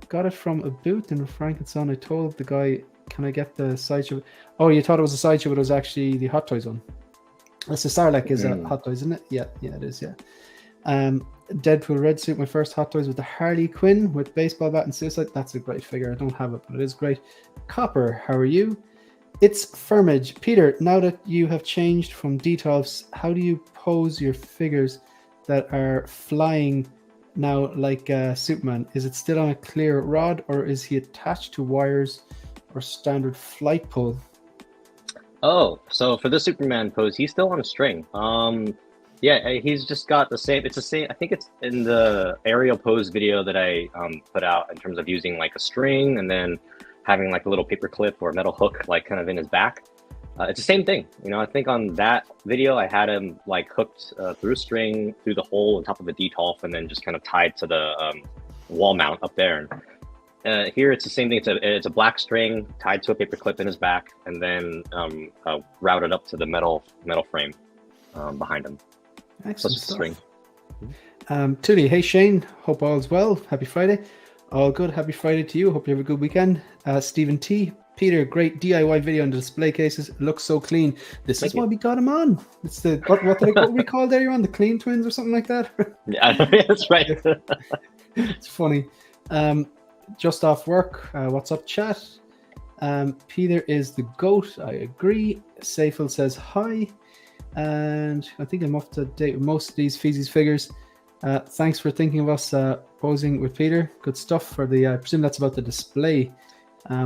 got it from a Boot and Frankenson. I told the guy, "Can I get the Sideshow?" Oh, you thought it was a Sideshow, but it was actually the Hot Toys one. That's the Sarlacc is a Hot Toys, isn't it? Yeah, it is. Yeah. Deadpool Red Suit. My first Hot Toys with the Harley Quinn with baseball bat and suicide. That's a great figure. I don't have it, but it is great. Copper, how are you? It's Firmage. Peter, now that you have changed from Detolfs, how do you pose your figures that are flying now like Superman? Is it still on a clear rod, or is he attached to wires or standard flight pole? Oh, so for the Superman pose, he's still on a string. Yeah, he's just got the same. It's the same. I think it's in the aerial pose video that I put out in terms of using like a string and then having like a little paper clip or metal hook like kind of in his back. It's the same thing. I think on that video I had him like hooked through a string through the hole on top of a Detolf and then just kind of tied to the wall mount up there. And here it's the same thing. It's a black string tied to a paper clip in his back and then routed up to the metal frame behind him. Excellent stuff. String. Tootie, hey Shane, hope all's well. Happy Friday. All good. Happy Friday to you. Hope you have a good weekend. Stephen T. Peter, great DIY video on the display cases. It looks so clean. This is why we got him on. It's the what we called there? You're on the Clean Twins or something like that. Yeah, that's right. It's funny. Just off work. What's up, chat? Peter is the GOAT. I agree. Seifel says hi. And I think I'm up to date with most of these Feezy's figures. Thanks for thinking of us posing with Peter. Good stuff for the. I presume that's about the display,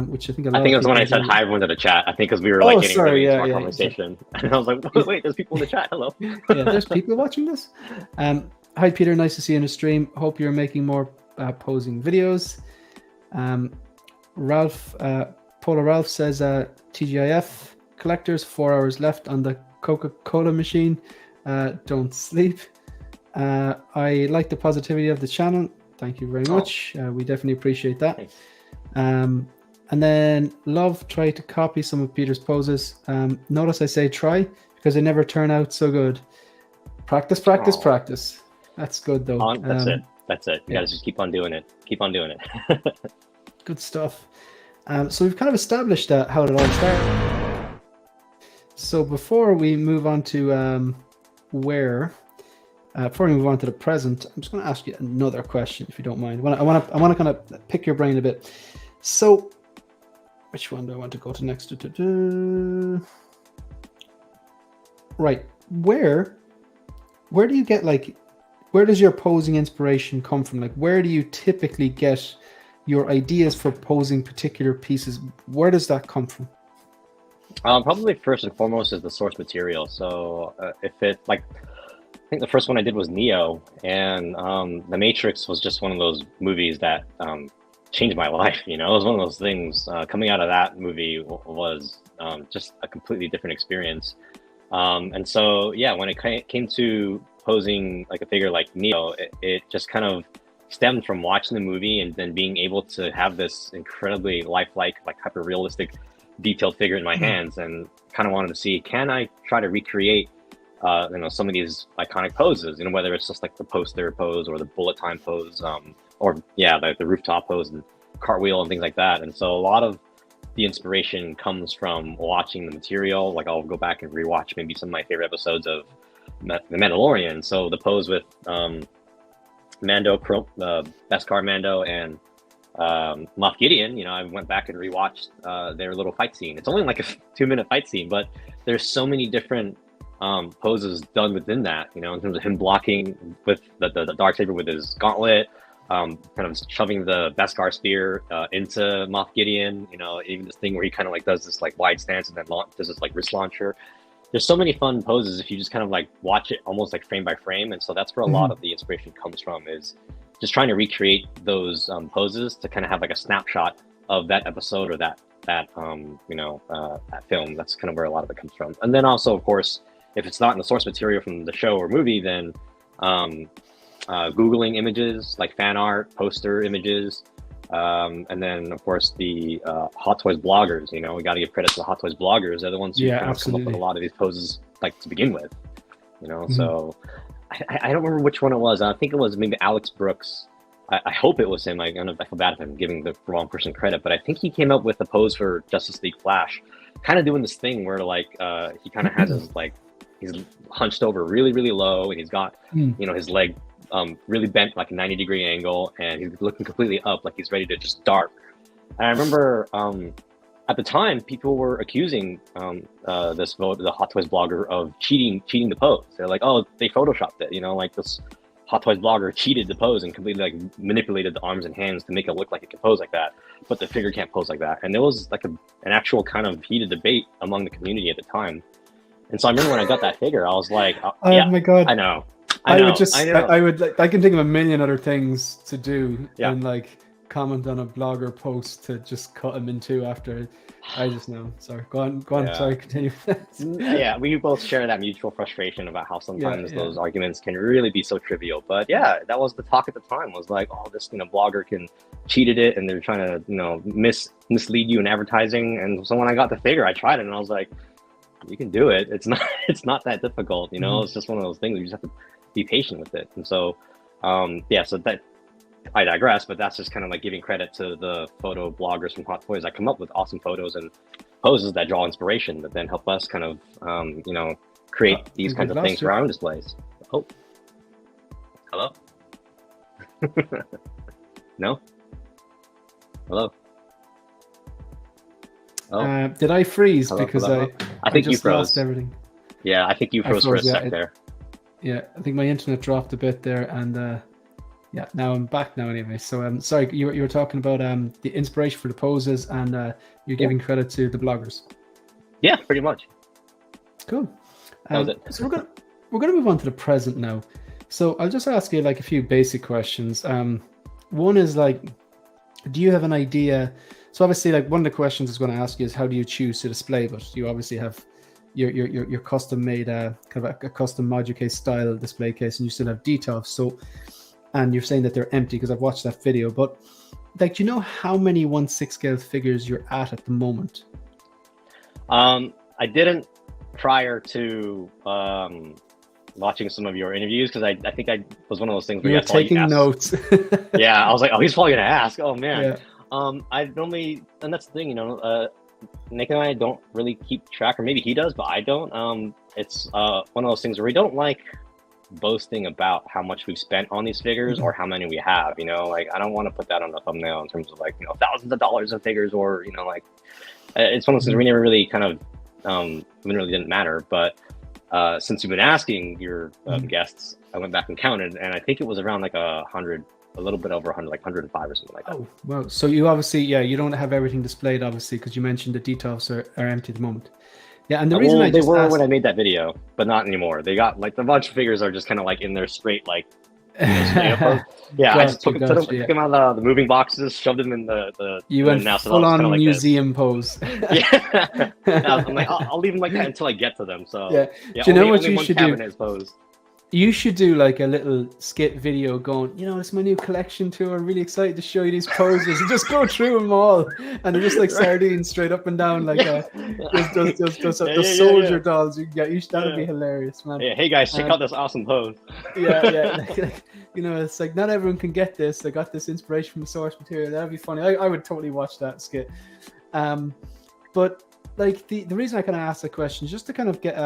which I think. I think it was when I said hi everyone to the chat. I think because we were like getting really into our conversation, and I was like, "Wait, there's people in the chat. Hello." Yeah, there's people watching this. Hi, Peter. Nice to see you in the stream. Hope you're making more posing videos. Ralph, Polar Ralph says, "TGIF collectors, 4 hours left on the Coca-Cola machine. Don't sleep." I like the positivity of the channel. Thank you very much. We definitely appreciate that. And then Love tried to copy some of Peter's poses. Notice I say try because they never turn out so good. Practice. That's good though. That's it. You gotta just keep on doing it. Good stuff. So we've kind of established how it all started. So before we move on to before we move on to the present, I'm just going to ask you another question, if you don't mind. I want to kind of pick your brain a bit. So, which one do I want to go to next? Right, where do you get where does your posing inspiration come from? Like, where do you typically get your ideas for posing particular pieces? Where does that come from? Probably first and foremost is the source material. So if it I think the first one I did was Neo, and The Matrix was just one of those movies that changed my life. It was one of those things. Coming out of that movie was just a completely different experience. And so, yeah, when it came to posing like a figure like Neo, it just kind of stemmed from watching the movie and then being able to have this incredibly lifelike, like hyper realistic, detailed figure in my hands, and kind of wanted to see, can I try to recreate, some of these iconic poses, whether it's just like the poster pose or the bullet time pose, or the rooftop pose and cartwheel and things like that. And so a lot of the inspiration comes from watching the material. Like I'll go back and rewatch maybe some of my favorite episodes of The Mandalorian. So the pose with Mando, Beskar Mando, and Moff Gideon, I went back and rewatched their little fight scene. It's only like a 2-minute fight scene, but there's so many different poses done within that, in terms of him blocking with the Darksaber with his gauntlet, kind of shoving the Beskar spear into Moff Gideon, even this thing where he kind of like does this like wide stance and then does this like wrist launcher. There's so many fun poses if you just kind of like watch it almost like frame by frame. And so that's where a lot of the inspiration comes from, is just trying to recreate those poses to kind of have like a snapshot of that episode or that film. That's kind of where a lot of it comes from. And then also, of course, if it's not in the source material from the show or movie, then Googling images like fan art, poster images, and then of course the Hot Toys bloggers. We got to give credit to the Hot Toys bloggers. They're the ones who kind of come up with a lot of these poses like to begin with. So I don't remember which one it was. I think it was maybe Alex Brooks. I hope it was him. I feel bad if I'm giving the wrong person credit, but I think he came up with the pose for Justice League Flash, kind of doing this thing where like he kind of has his like, he's hunched over really, really low, and he's got his leg really bent like a 90-degree angle, and he's looking completely up like he's ready to just dart. And I remember at the time people were accusing the Hot Toys blogger of cheating the pose. They're like, oh, they photoshopped it, like this Hot Toys blogger cheated the pose and completely like manipulated the arms and hands to make it look like it can pose like that, but the figure can't pose like that. And there was like an actual kind of heated debate among the community at the time. And so I remember when I got that figure, I was like, oh my god, I know. I can think of a million other things to do and like comment on a blogger post to just cut him in two after. I just know. Sorry, go on. Yeah. Sorry, continue. Yeah, we both share that mutual frustration about how sometimes those arguments can really be so trivial. But yeah, that was the talk at the time. Was like, oh, this blogger cheated it, and they're trying to mislead you in advertising. And so when I got the figure, I tried it, and I was like, you can do it. It's not that difficult. It's just one of those things. You just have to be patient with it. And so, so that. I digress, but that's just kind of like giving credit to the photo bloggers from Hot Toys that come up with awesome photos and poses that draw inspiration that then help us kind of, create these kinds of things for our own displays. Oh, hello? No? Hello? Oh. Did I freeze? Hello, because hello? I think you froze. Lost everything. Yeah, I think you froze for a sec there. Yeah, I think my internet dropped a bit there, and yeah, now I'm back now anyway. So sorry, you were talking about the inspiration for the poses, and you're giving credit to the bloggers. Yeah, pretty much. Cool. That was it. So we're gonna move on to the present now. So I'll just ask you like a few basic questions. One is like, do you have an idea? So obviously, like one of the questions I was going to ask you is how do you choose to display? But you obviously have your custom made kind of a custom module case style display case, and you still have details. So. And you're saying that they're empty because I've watched that video, but like, do you know how many 1/6 scale figures you're at the moment? I didn't prior to watching some of your interviews, because I think I was one of those things where you're taking notes. Yeah, I was like, oh, he's probably gonna ask. Oh man. Yeah. I normally, and that's the thing, Nick and I don't really keep track, or maybe he does, but I don't. It's one of those things where we don't like boasting about how much we've spent on these figures or how many we have, like I don't want to put that on the thumbnail in terms of like, thousands of dollars of figures, or like it's one of those things we never really kind of it really didn't matter. But since you've been asking your guests, I went back and counted, and I think it was around like 100, a little bit over 100, like 105 or something like that. Oh well, so you obviously you don't have everything displayed, obviously, because you mentioned the details are empty at the moment. Yeah, and the reason when I made that video, but not anymore. They got like a bunch of figures are just kind of like in their straight like stay up pose. Yeah, I just took him out of the moving boxes, shoved him in the. You went full on like museum pose. Yeah, I'm like, I'll leave him like that until I get to them. So yeah, do you know what you should do? Pose. You should do like a little skit video going, you know, it's my new collection tour. I'm really excited to show you these poses and just go through them all. And they're just like sardines straight up and down, like the soldier dolls you can get. That'd be hilarious, man. Yeah, hey guys, check out this awesome pose. Yeah. You know, it's like not everyone can get this. I got this inspiration from the source material. That'd be funny. I would totally watch that skit. But like the reason I kind of asked the question is just to kind of get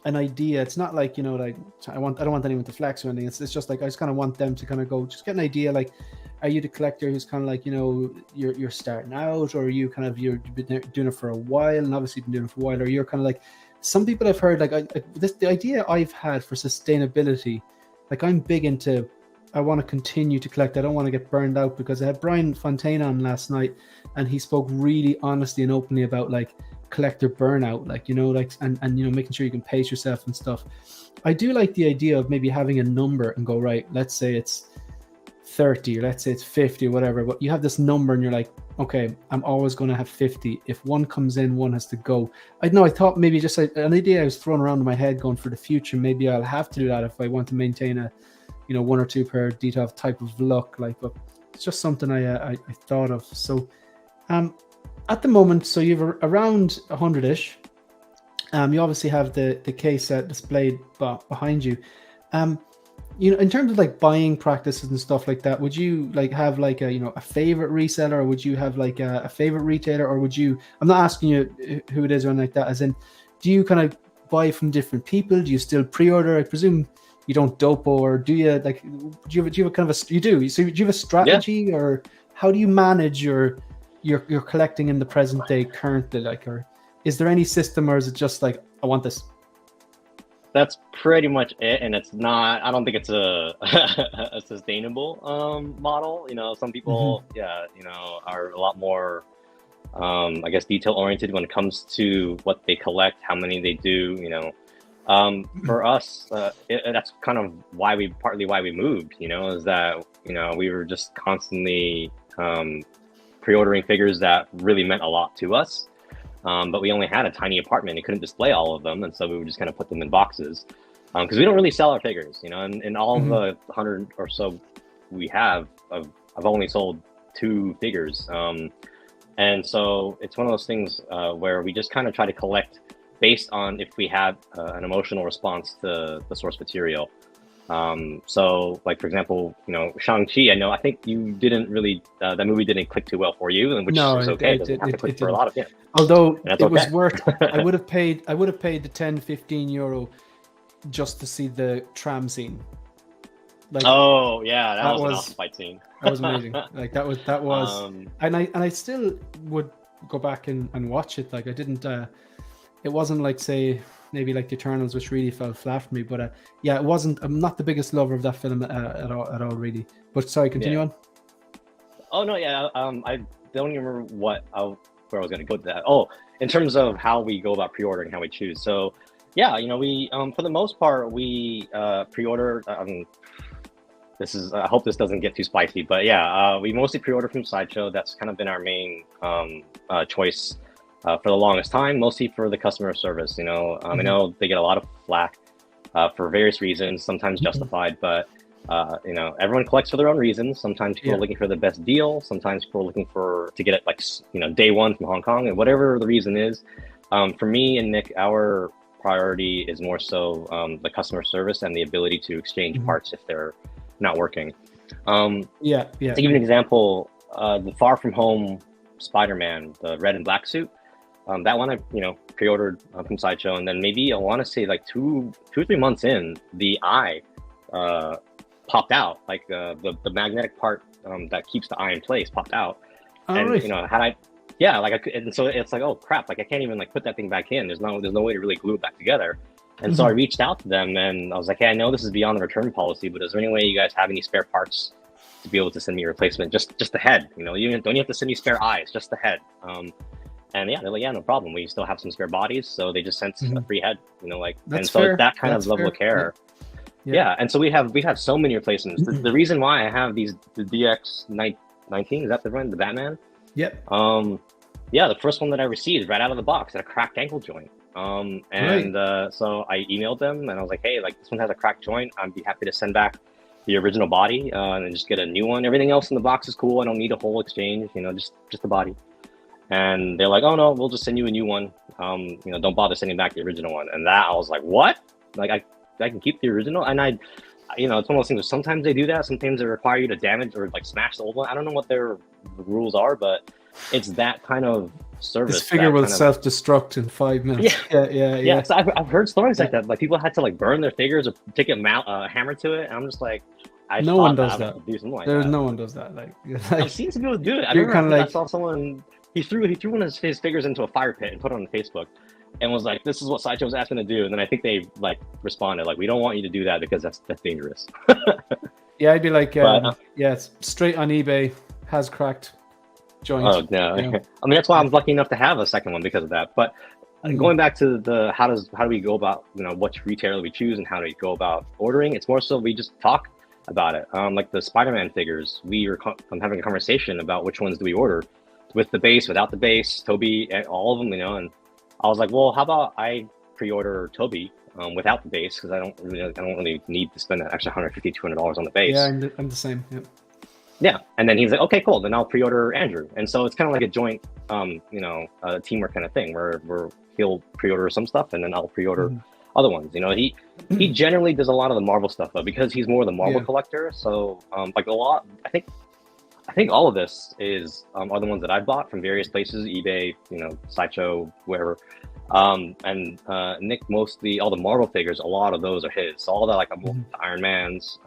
an idea. It's not like, you know, like I don't want anyone to flex or anything. It's just like I just kind of want them to kind of go, just get an idea. Like, are you the collector who's kind of like, you know, you're starting out, or are you kind of you've been doing it for a while, and obviously been doing it for a while, or you're kind of like some people I've heard like the idea I've had for sustainability. Like I'm big into, I want to continue to collect. I don't want to get burned out, because I had Brian Fontaine on last night, and he spoke really honestly and openly about like collector burnout, like, you know, like and you know, making sure you can pace yourself and stuff. I do like the idea of maybe having a number and go, right, let's say it's 30 or let's say it's 50 or whatever, but you have this number and you're like, okay, I'm always going to have 50. If one comes in, one has to go. I thought maybe just like an idea I was throwing around in my head going for the future. Maybe I'll have to do that if I want to maintain a, you know, 1 or 2 pair of detail type of look, like, but it's just something I thought of. So at the moment, so you've around 100-ish. You obviously have the case displayed behind you. You know, in terms of like buying practices and stuff like that, would you like have like a, you know, a favorite reseller, or would you have like a favorite retailer, or would you, I'm not asking you who it is or anything like that, as in, do you kind of buy from different people? Do you still pre-order? I presume you don't dopo, or do you like, do you have a kind of a, you do, so do you have a strategy? Yeah. Or how do you manage your collecting in the present day currently, like, or is there any system, or is it just like, I want this? That's pretty much it, and it's not, I don't think it's a sustainable model. You know, some people you know, are a lot more I guess detail oriented when it comes to what they collect, how many they do, you know. For us, that's kind of partly why we moved, you know, is that, you know, we were just constantly pre-ordering figures that really meant a lot to us, but we only had a tiny apartment and couldn't display all of them, and so we would just kind of put them in boxes, because we don't really sell our figures, you know, and all of the 100 or so we have, I've only sold 2 figures, and so it's one of those things where we just kind of try to collect based on if we have an emotional response to the source material. So like, for example, you know, Shang-Chi, I think you didn't really, that movie didn't click too well for you, and which is okay. It doesn't have to click for a lot of people. Although it was worth, I would have paid the 10, 15 euro just to see the tram scene. Like, oh yeah, that was an awesome fight scene. That was amazing. Like that was, and I still would go back and watch it. Like I didn't, it wasn't like, say, maybe like the Eternals, which really fell flat for me, but yeah, it wasn't, I'm not the biggest lover of that film at all really, but sorry, continue on. Oh no, yeah, I don't even remember where I was going to go with that. Oh, in terms of how we go about pre-ordering, how we choose. So yeah, you know, we for the most part we pre-order, this is, I hope this doesn't get too spicy, but yeah, we mostly pre-order from Sideshow. That's kind of been our main choice for the longest time, mostly for the customer service. You know, I know they get a lot of flack for various reasons, sometimes justified, but you know, everyone collects for their own reasons. Sometimes people are looking for the best deal. Sometimes people are looking to get it like, you know, day one from Hong Kong, and whatever the reason is. For me and Nick, our priority is more so the customer service and the ability to exchange parts if they're not working. To give an example, the Far From Home Spider-Man, the red and black suit, that one I, you know, pre-ordered from Sideshow, and then maybe I want to say like 2 or 3 months in, the eye popped out, like the magnetic part that keeps the eye in place popped out. And you know, and so it's like, oh crap, like I can't even like put that thing back in. There's no way to really glue it back together. And so I reached out to them and I was like, hey, I know this is beyond the return policy, but is there any way you guys have any spare parts to be able to send me a replacement? Just the head, you know, you don't have to send me spare eyes, just the head. And yeah, they're like, yeah, no problem. We still have some spare bodies, so they just sent a free head, you know, like, and so fair. That kind of level of care. Yeah, and so we have so many replacements. The reason why I have the DX19, is that the one, the Batman? Yep. Yeah, the first one that I received right out of the box had a cracked ankle joint. So I emailed them and I was like, hey, like this one has a cracked joint. I'd be happy to send back the original body and then just get a new one. Everything else in the box is cool. I don't need a whole exchange, just the body. And they're like, oh no, we'll just send you a new one. Don't bother sending back the original one. And that I was like, what? Like I can keep the original? And it's one of those things where sometimes they do that. Sometimes they require you to damage or like smash the old one. I don't know what their rules are, but it's that kind of service. This figure will self-destruct in 5 minutes. Yeah. So I've heard stories like that. Like people had to like burn their figures or take a hammer to it. And I'm just like, no one does that. There's no one does that. Like I've seen some people do it. I saw someone. He threw one of his figures into a fire pit and put it on Facebook, and was like, "This is what Sideshow was asking to do." And then I think they like responded like, "We don't want you to do that because that's dangerous." Yeah, I'd be like, it's straight on eBay, has cracked joint. Oh no! I mean, that's why I'm lucky enough to have a second one because of that. But going back to the how do we go about which retailer we choose and how do we go about ordering? It's more so we just talk about it. Like the Spider-Man figures, I'm having a conversation about which ones do we order, with the base, without the base, Toby, all of them, and I was like, well, how about I pre-order Toby without the base because I don't really need to spend that extra $150, $200 on the base. Yeah, I'm the same. Yeah. Yeah, and then he's like, okay, cool. Then I'll pre-order Andrew, and so it's kind of like a joint, teamwork kind of thing where he'll pre-order some stuff and then I'll pre-order other ones. He generally does a lot of the Marvel stuff, but because he's more the Marvel collector, so like a lot. I think all of this is are the ones that I bought from various places, eBay, Sideshow, wherever. And Nick, mostly all the Marvel figures, a lot of those are his. So all the like Iron Mans,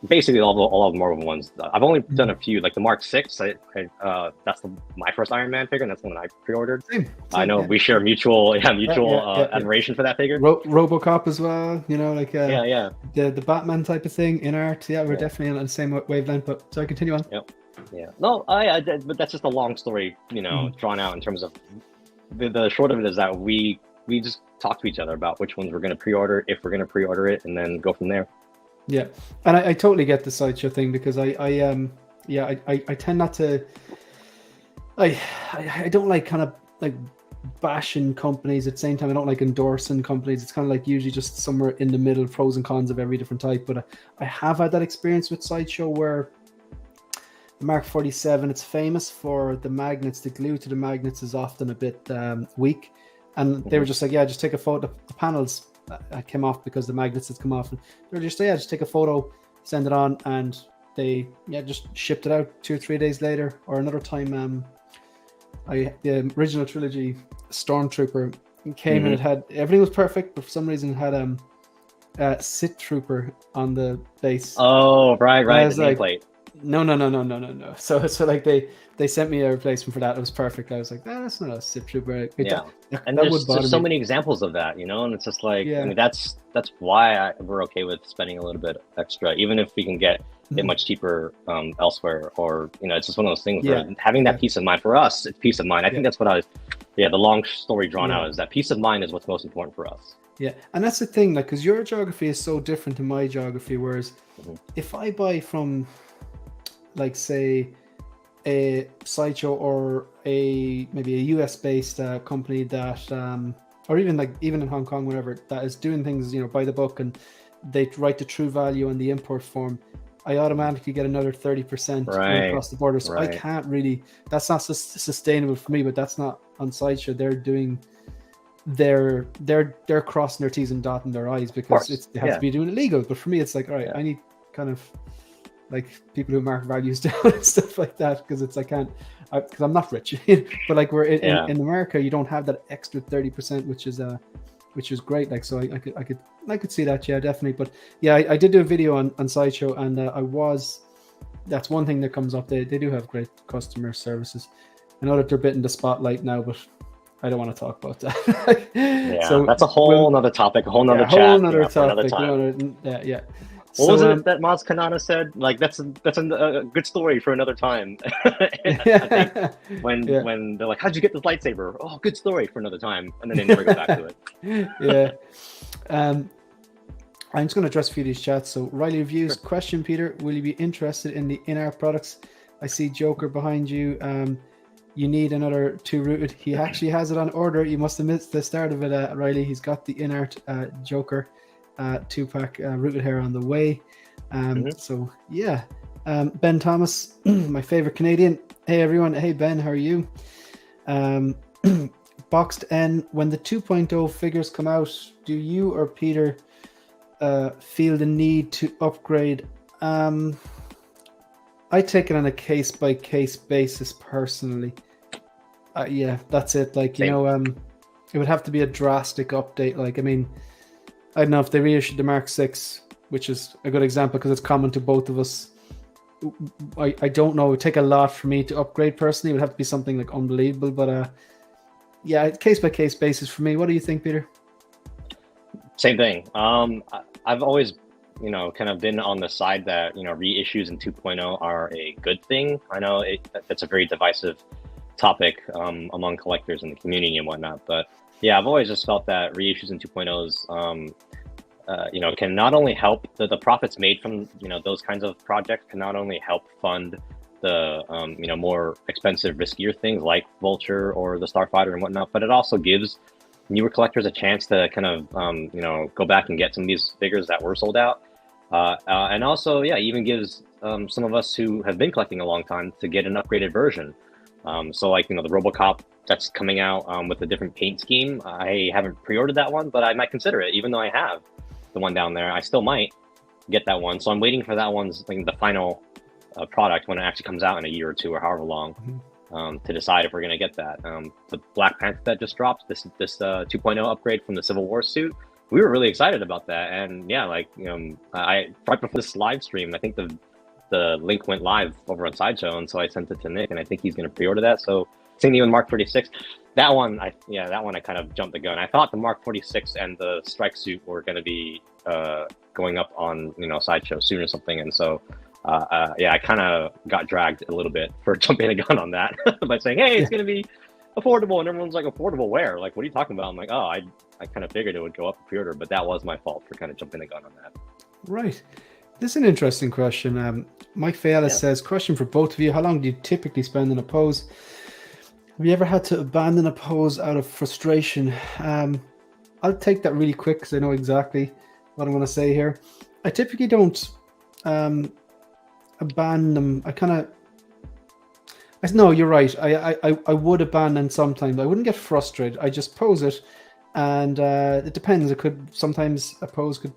basically all of the Marvel ones. I've only done a few, like the Mark 6. That's my first Iron Man figure, and that's the one I pre-ordered. Same, I know we share mutual admiration for that figure. RoboCop as well, the Batman type of thing in art. Yeah, we're definitely on the same wavelength. But so I continue on. Yep. Yeah. No, but that's just a long story, drawn out in terms of the short of it is that we just talk to each other about which ones we're going to pre-order, if we're going to pre-order it, and then go from there. Yeah, and I totally get the Sideshow thing because I tend not to. I don't like kind of like bashing companies at the same time. I don't like endorsing companies. It's kind of like usually just somewhere in the middle, pros and cons of every different type. But I have had that experience with Sideshow where the Mark 47, it's famous for the magnets. The glue to the magnets is often a bit weak, and they were just like, just take a photo. The panels came off because the magnets had come off, and they're just just take a photo, send it on, and they just shipped it out 2 or 3 days later. Or another time, the original trilogy Stormtrooper came and it had everything was perfect, but for some reason it had Sith Trooper on the base. Oh, right, the nameplate. No. So like they sent me a replacement for that. It was perfect. I was like, that's not a Sith Trooper. And there's so many examples of that, and it's just like, I mean, that's why we're okay with spending a little bit extra, even if we can get it much cheaper elsewhere, or it's just one of those things where having that peace of mind for us, it's peace of mind. I think that's what the long story drawn out is that peace of mind is what's most important for us. Yeah, and that's the thing, like, because your geography is so different to my geography, whereas if I buy from, like, say, a Sideshow or maybe a US based company that or even in Hong Kong, whatever, that is doing things by the book, and they write the true value on the import form, I automatically get another 30% across the border. So I can't really, that's not sustainable for me. But that's not on Sideshow. They're doing they're crossing their T's and dotting their I's because they have to be doing it legal. But for me, it's like, all right, I need kind of like people who mark values down and stuff like that, because it's because I'm not rich. But like we're in America, you don't have that extra 30%, which is great. Like, so I could see that, definitely. But I did do a video on Sideshow, and that's one thing that comes up. They do have great customer services. I know that they're a bit in the spotlight now, but I don't want to talk about that. So that's a whole nother topic, a whole nother chat. Whole nother topic. Another time. What was it that Maz Kanata said? Like, that's a good story for another time. I think when they're like, how'd you get this lightsaber? Oh, good story for another time. And then they never go back to it. I'm just going to address a few of these chats. So Riley Reviews, question, Peter, will you be interested in the in-art products? I see Joker behind you. You need another 2 rooted. He actually has it on order. You must have missed the start of it, Riley. He's got the in-art Joker 2-pack rooted hair on the way. So yeah. Ben Thomas, my favorite Canadian. Hey everyone. Hey Ben, how are you? Boxed N, when the 2.0 figures come out, do you or Peter feel the need to upgrade? I take it on a case-by-case basis personally. Yeah, that's it. Like, it would have to be a drastic update. Like, I mean, I don't know if they reissued the Mark 6, which is a good example because it's common to both of us. I don't know. It would take a lot for me to upgrade personally. It would have to be something like unbelievable. But yeah, case-by-case basis for me. What do you think, Peter? Same thing. I've always, kind of been on the side that, reissues in 2.0 are a good thing. I know it's a very divisive topic among collectors in the community and whatnot. But yeah, I've always just felt that reissues in 2.0s, can not only help the profits made from, those kinds of projects can not only help fund the, more expensive, riskier things like Vulture or the Starfighter and whatnot, but it also gives newer collectors a chance to kind of, go back and get some of these figures that were sold out. And also, yeah, even gives some of us who have been collecting a long time to get an upgraded version. So like, the RoboCop that's coming out with a different paint scheme. I haven't pre-ordered that one, but I might consider it, even though I have the one down there. I still might get that one. So I'm waiting for that one's like the final product when it actually comes out in a year or two or however long to decide if we're going to get that. The Black Panther that just dropped, this 2.0 upgrade from the Civil War suit, we were really excited about that. And yeah, like, I right before this live stream, I think the link went live over on Sideshow, and so I sent it to Nick, and I think he's going to pre-order that. So same thing with Mark 46. That one I kind of jumped the gun. I thought the Mark 46 and the strike suit were going to be going up on Sideshow soon or something, and so yeah, I kind of got dragged a little bit for jumping a gun on that by saying, hey, it's going to be affordable, and everyone's like, affordable where? Like, what are you talking about? I'm like, oh, I kind of figured it would go up for pre-order, but that was my fault for kind of jumping the gun on that. Right. This is an interesting question. Mike Fayella says, question for both of you. How long do you typically spend in a pose? Have you ever had to abandon a pose out of frustration? I'll take that really quick because I know exactly what I'm going to say here. I typically don't abandon them. No, you're right. I would abandon sometimes. I wouldn't get frustrated. I just pose it, and it depends. Sometimes a pose could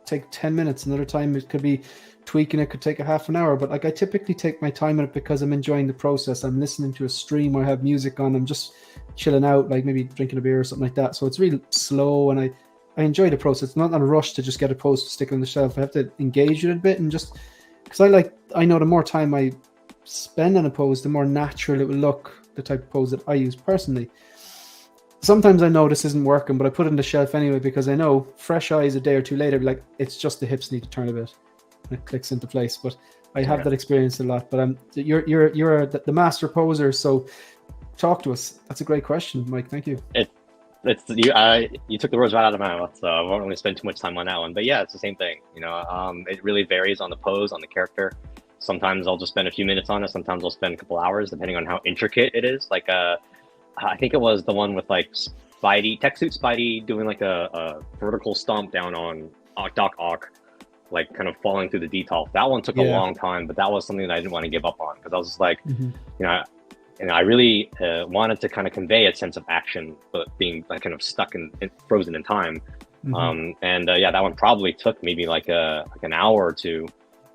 take 10 minutes. Another time it could be tweaking. It could take a half an hour. But like, I typically take my time in it because I'm enjoying the process. I'm listening to a stream or I have music on. I'm just chilling out, like maybe drinking a beer or something like that. So it's really slow, and I enjoy the process. I'm not in a rush to just get a pose to stick on the shelf. I have to engage it a bit, and just because I know the more time I spend on a pose, the more natural it will look, the type of pose that I use personally. Sometimes I know this isn't working, but I put it on the shelf anyway because I know fresh eyes a day or two later, like, it's just the hips need to turn a bit and it clicks into place. But I have that experience a lot. But you're the master poser, so talk to us. That's a great question, Mike. Thank you. You took the words right out of my mouth, so I won't really spend too much time on that one. But yeah, it's the same thing. It really varies on the pose, on the character. Sometimes I'll just spend a few minutes on it. Sometimes I'll spend a couple hours, depending on how intricate it is. Like I think it was the one with like Tech Suit Spidey doing like a vertical stomp down on Doc Ock, like kind of falling through the detail. That one took a long time, but that was something that I didn't want to give up on because I was just like, I really wanted to kind of convey a sense of action, but being like kind of stuck and frozen in time. That one probably took maybe like an hour or two.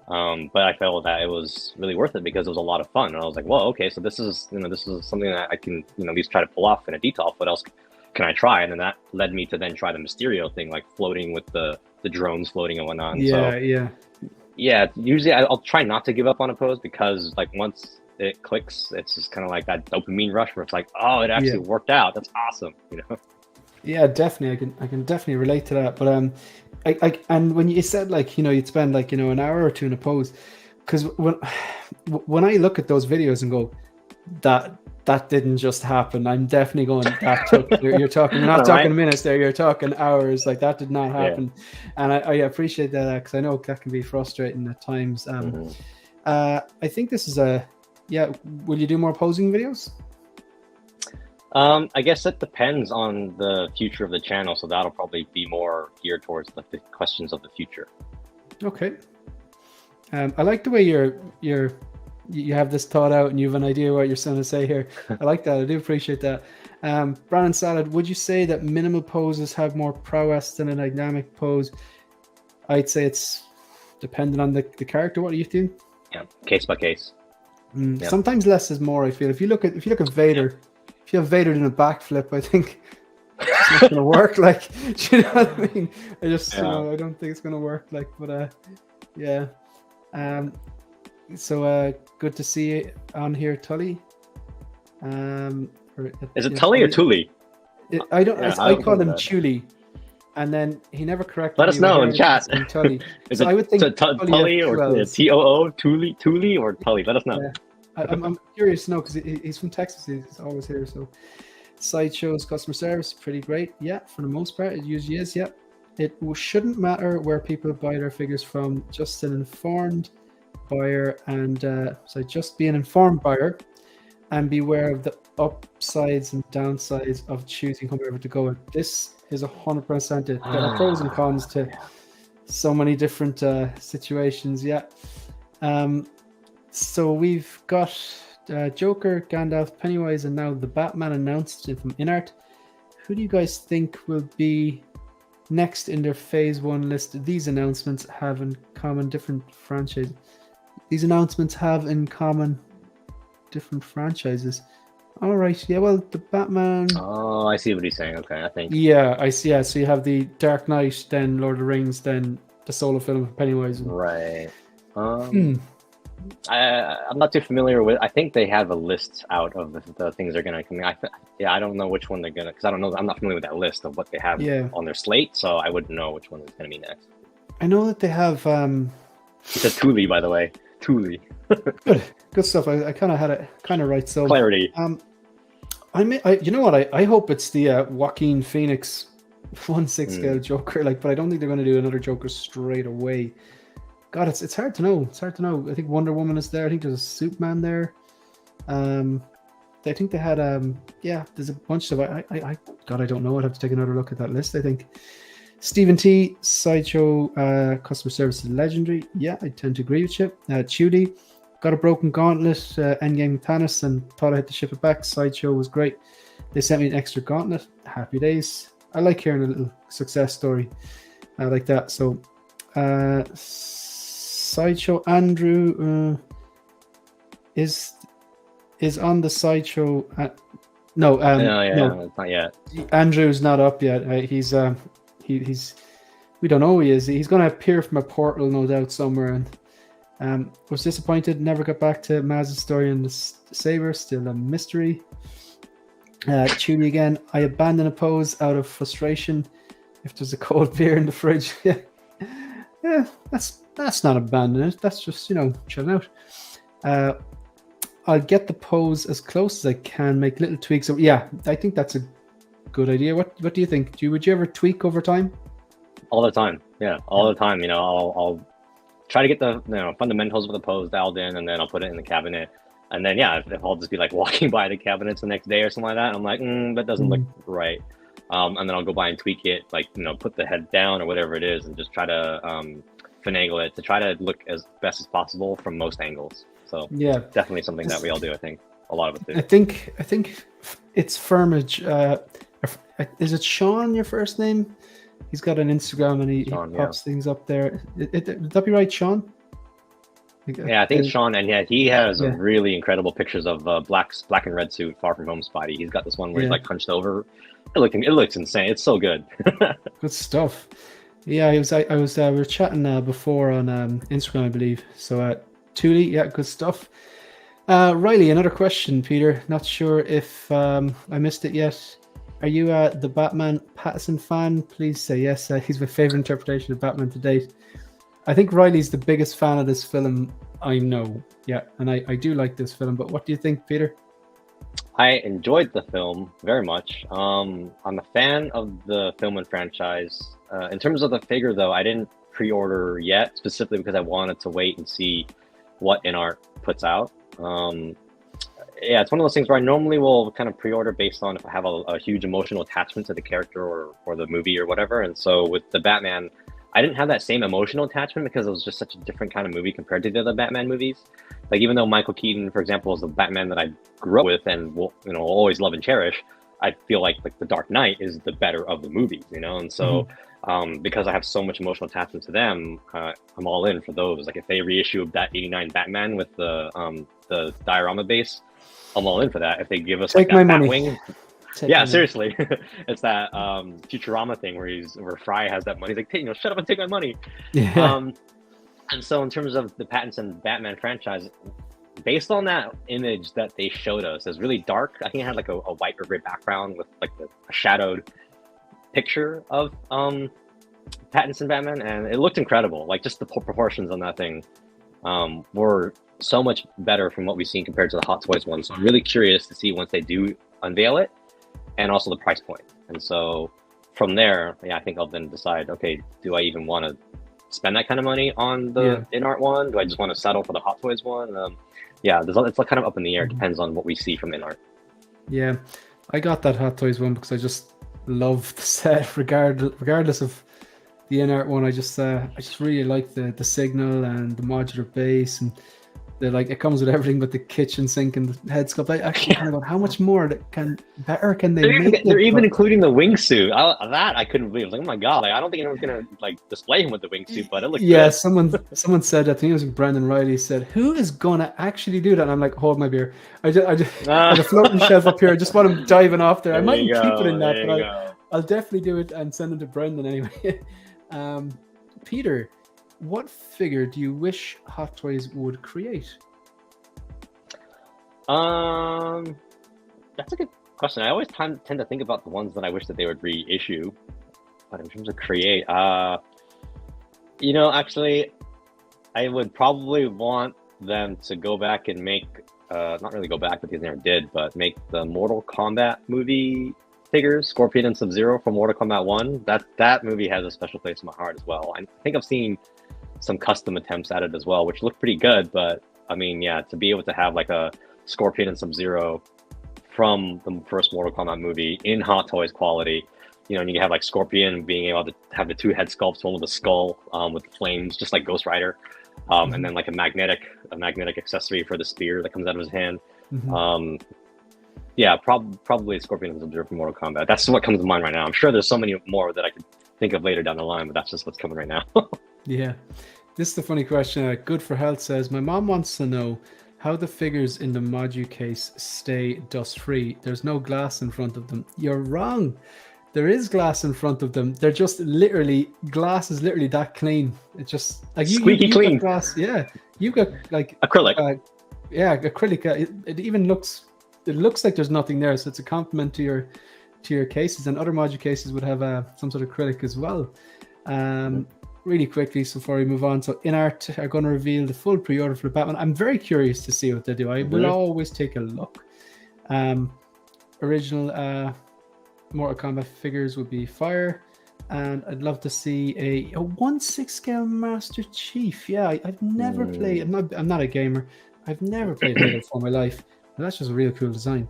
But I felt that it was really worth it because it was a lot of fun. And I was like, well, okay, so this is something that I can, at least try to pull off in a detail. What else can I try? And then that led me to then try the Mysterio thing, like floating with the drones floating and whatnot. And usually I'll try not to give up on a pose because like once it clicks, it's just kind of like that dopamine rush where it's like, oh, it actually worked out. That's awesome. Yeah, definitely. I can definitely relate to that. But and when you said like, you'd spend like, an hour or two in a pose, because when I look at those videos and go, that didn't just happen. I'm definitely going. That took. You're talking. You're not talking minutes there. You're talking hours. Like that did not happen, and I appreciate that because I know that can be frustrating at times. I think this is a. Yeah, will you do more posing videos? I guess it depends on the future of the channel, so that'll probably be more geared towards the questions of the future. Okay. I like the way you have this thought out and you have an idea what you're going to say here. I like that. I do appreciate that. Brandon Salad, would you say that minimal poses have more prowess than a dynamic pose? I'd say it's dependent on the character. What do you think? Yeah, case by case. Yep. Sometimes less is more. I feel if you look at Vader, if you have Vader in a backflip, I think it's not going to work. Like, do you know what I mean? I just, I don't think it's going to work. Like, but yeah. So good to see you on here, Tully. Is it Tully or Tully? I don't. I call him Tully, and then he never corrected me. Let us know in chat. Tully. Is it, I would think Tully or T-O-O, Tully or Tully? Let us know. Yeah. I'm curious to know because he's from Texas. He's always here. So Sideshow's customer service pretty great. Yeah, for the most part, it usually is. Yeah, it shouldn't matter where people buy their figures from. Just an informed buyer and just be an informed buyer and beware of the upsides and downsides of choosing whomever to go with. This is 100% it. There are pros and cons to so many different situations. Yeah. So we've got Joker, Gandalf, Pennywise, and now the Batman announced from InArt. Who do you guys think will be next in their Phase 1 list? These announcements have in common different franchises. These announcements have in common different franchises. All right. Yeah, well, the Batman... Oh, I see what he's saying. Okay, I think. Yeah, I see. Yeah, so you have the Dark Knight, then Lord of the Rings, then the solo film of Pennywise. Right. I'm not too familiar with. I think they have a list out of the things they're going to come. I don't know which one they're going to, because I don't know. I'm not familiar with that list of what they have on their slate, so I wouldn't know which one is going to be next. I know that they have. He said Thule, by the way. Thule. Good stuff. I kind of had it right. So clarity. You know what? I hope it's the Joaquin Phoenix 1/6 scale Joker. But I don't think they're going to do another Joker straight away. God, it's hard to know. It's hard to know. I think Wonder Woman is there. I think there's a Superman there. I think they had there's a bunch of I don't know. I'd have to take another look at that list. I think Stephen T, Sideshow customer service is legendary. Yeah, I tend to agree with you. Chudy got a broken gauntlet, Endgame Thanos, and thought I had to ship it back. Sideshow was great. They sent me an extra gauntlet. Happy days. I like hearing a little success story like that. So Sideshow Andrew is on the Sideshow. No, not yet. Andrew's not up yet. He's we don't know who he is. He's going to appear from a portal, no doubt, somewhere. And was disappointed. Never got back to Maz's story and the Saber. Still a mystery. Chewy again. I abandon a pose out of frustration. If there's a cold beer in the fridge, yeah, that's not abandoning it. That's just chilling out. I'll get the pose as close as I can. Make little tweaks. So yeah, I think that's a good idea. What do you think? Would you ever tweak over time? All the time. Yeah, all the time. I'll try to get the fundamentals of the pose dialed in, and then I'll put it in the cabinet. And then if I'll just be like walking by the cabinets the next day or something like that, I'm like, that doesn't look right. And then I'll go by and tweak it, put the head down or whatever it is, and just try to finagle it to try to look as best as possible from most angles. So yeah, definitely something that we all do. I think a lot of us do. I think it's Firmage. Is it Sean your first name? He's got an Instagram and he pops things up there. Would that be right, Sean? Yeah, I think it's Sean, and he has really incredible pictures of black and red suit, Far From Home Spidey. He's got this one where he's like hunched over. It looks insane. It's so good. Good stuff. Yeah, we were chatting before on Instagram, I believe. So Thule, yeah, good stuff. Riley, another question, Peter. Not sure if I missed it yet. Are you the Batman Pattinson fan? Please say yes. He's my favorite interpretation of Batman to date. I think Riley's the biggest fan of this film I know. Yeah, and I do like this film, but what do you think, Peter? I enjoyed the film very much. I'm a fan of the film and franchise. In terms of the figure, though, I didn't pre-order yet, specifically because I wanted to wait and see what InArt puts out. Yeah, it's one of those things where I normally will kind of pre-order based on if I have a huge emotional attachment to the character or the movie or whatever. And so with the Batman, I didn't have that same emotional attachment because it was just such a different kind of movie compared to the other Batman movies. Like, even though Michael Keaton, for example, is the Batman that I grew up with and will, always love and cherish, I feel like The Dark Knight is the better of the movies, And so because I have so much emotional attachment to them, I'm all in for those. Like, if they reissue that '89 Batman with the diorama base, I'm all in for that. If they give us Take like that my money. Batwing, yeah, seriously, it's that Futurama thing where Fry has that money. He's like, shut up and take my money. Yeah. And so in terms of the Pattinson Batman franchise, based on that image that they showed us, it's really dark. I think it had like a white or gray background with like a shadowed picture of Pattinson Batman, and it looked incredible. Like, just the proportions on that thing were so much better from what we've seen compared to the Hot Toys one. So I'm really curious to see once they do unveil it, and also the price point. And so from there, I think I'll then decide, okay, do I even want to spend that kind of money on the InArt one? Do I just want to settle for the Hot Toys one? It's like kind of up in the air. It depends on what we see from InArt. Yeah, I got that Hot Toys one because I just love the set, regardless of the InArt one. I just really like the signal and the modular base, and it comes with everything but the kitchen sink and the head sculpt. I actually kind of thought, how much more can they make? They're even including the wingsuit. That I couldn't believe. I was like, oh my god! I don't think anyone's gonna display him with the wingsuit, but it looks good. Someone said, I think it was Brendan Riley, said, who is gonna actually do that? And I'm like, hold my beer. I just have a floating shelf up here. I just want him diving off there. I might keep it in that, but I'll definitely do it and send it to Brendan anyway. Peter, what figure do you wish Hot Toys would create? That's a good question. I always tend to think about the ones that I wish that they would reissue, but in terms of create, actually, I would probably want them to go back and make, not really go back because they never did, but make the Mortal Kombat movie figures, Scorpion and Sub-Zero from Mortal Kombat 1. That movie has a special place in my heart as well. I think I've seen some custom attempts at it as well, which look pretty good, but I mean, yeah, to be able to have like a Scorpion and Sub-Zero from the first Mortal Kombat movie in Hot Toys quality, and you have like Scorpion being able to have the two head sculpts, one with a skull with flames, just like Ghost Rider, and then like a magnetic accessory for the spear that comes out of his hand. Yeah, probably Scorpion and Sub-Zero from Mortal Kombat. That's what comes to mind right now. I'm sure there's so many more that I could think of later down the line, but that's just what's coming right now. Yeah, this is the funny question. Good for Health says, my mom wants to know how the figures in the Modu case stay dust-free. There's no glass in front of them. You're wrong. There is glass in front of them. They're just glass is literally that clean. It's just like squeaky clean. Glass, yeah. You've got like acrylic. Acrylic. It even looks like there's nothing there. So it's a compliment to your cases. And other Modu cases would have some sort of acrylic as well. Really quickly, so before we move on, so InArt are going to reveal the full pre-order for the Batman. I'm very curious to see what they do. I will always take a look. Original Mortal Kombat figures would be Fire, and I'd love to see a 1/6 scale Master Chief. Yeah, I've never played. I'm not a gamer. I've never played Halo for my life. But that's just a real cool design.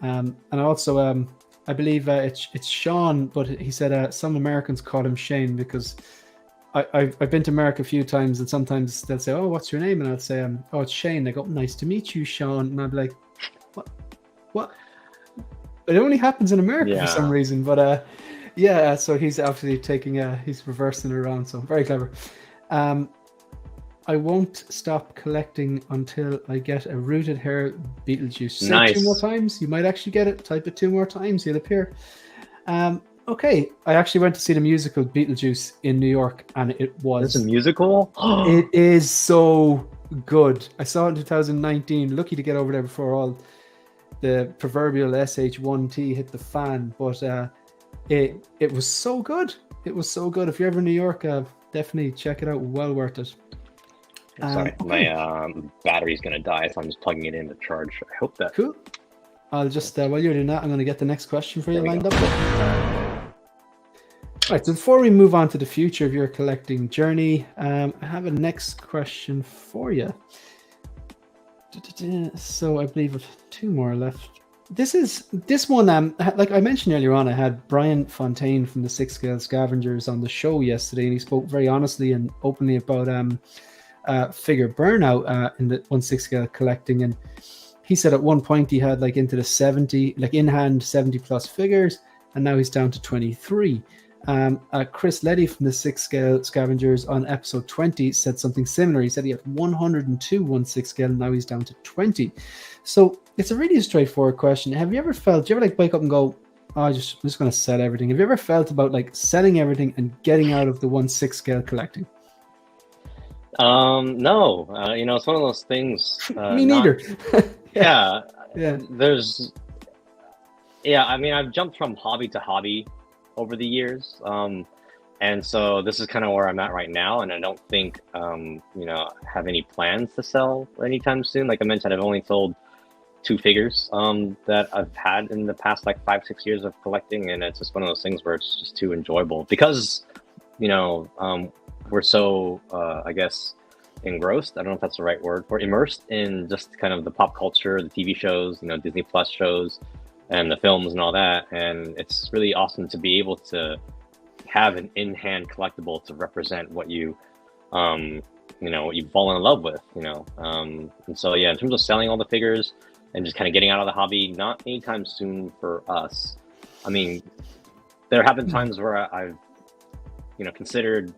And also, I believe it's Sean, but he said some Americans call him Shane because I've been to America a few times, and sometimes they'll say, "Oh, what's your name?" And I'll say, "Oh, it's Shane." They go, "Nice to meet you, Sean." And I'll be like, "What?" It only happens in America for some reason. But so he's obviously he's reversing it around. So very clever. I won't stop collecting until I get a rooted hair Beetlejuice. Say 2 more times, you might actually get it. Type it 2 more times, he'll appear. Okay, I actually went to see the musical Beetlejuice in New York, and it was... It's a musical? It is so good. I saw it in 2019. Lucky to get over there before all the proverbial SH1T hit the fan. But it was so good. It was so good. If you're ever in New York, definitely check it out. Well worth it. Sorry, Okay. my battery's gonna die, so I'm just plugging it in to charge. I hope that. Cool. I'll just while you're doing that, I'm going to get the next question for you There we lined up. Right, so before we move on to the future of your collecting journey, I have a next question for you. So I believe I've 2 more left. This one, like I mentioned earlier on, I had Brian Fontaine from the 6 Scale Scavengers on the show yesterday, and he spoke very honestly and openly about figure burnout in the 1/6 scale collecting. And he said at one point he had like into the 70, like in hand 70 plus figures, and now he's down to 23. Chris Leddy from the 6 Scale Scavengers on episode 20 said something similar. He said he had 102 1/6 scale, and now he's down to 20. So it's a really straightforward question. Have you ever felt, do you ever like wake up and go, oh, I'm just going to sell everything? Have you ever felt about like selling everything and getting out of the 1/6 scale collecting? No, it's one of those things. Me neither. Yeah. Yeah. I mean, I've jumped from hobby to hobby over the years. And so this is kind of where I'm at right now. And I don't think, have any plans to sell anytime soon. Like I mentioned, I've only sold 2 figures that I've had in the past like 5-6 years of collecting. And it's just one of those things where it's just too enjoyable because, we're so, I guess, engrossed. I don't know if that's the right word. We're immersed in just kind of the pop culture, the TV shows, Disney Plus shows, and the films and all that. And it's really awesome to be able to have an in-hand collectible to represent what you, what you've fallen in love with, And so, yeah, in terms of selling all the figures and just kind of getting out of the hobby, not anytime soon for us. I mean, there have been times where I've, considered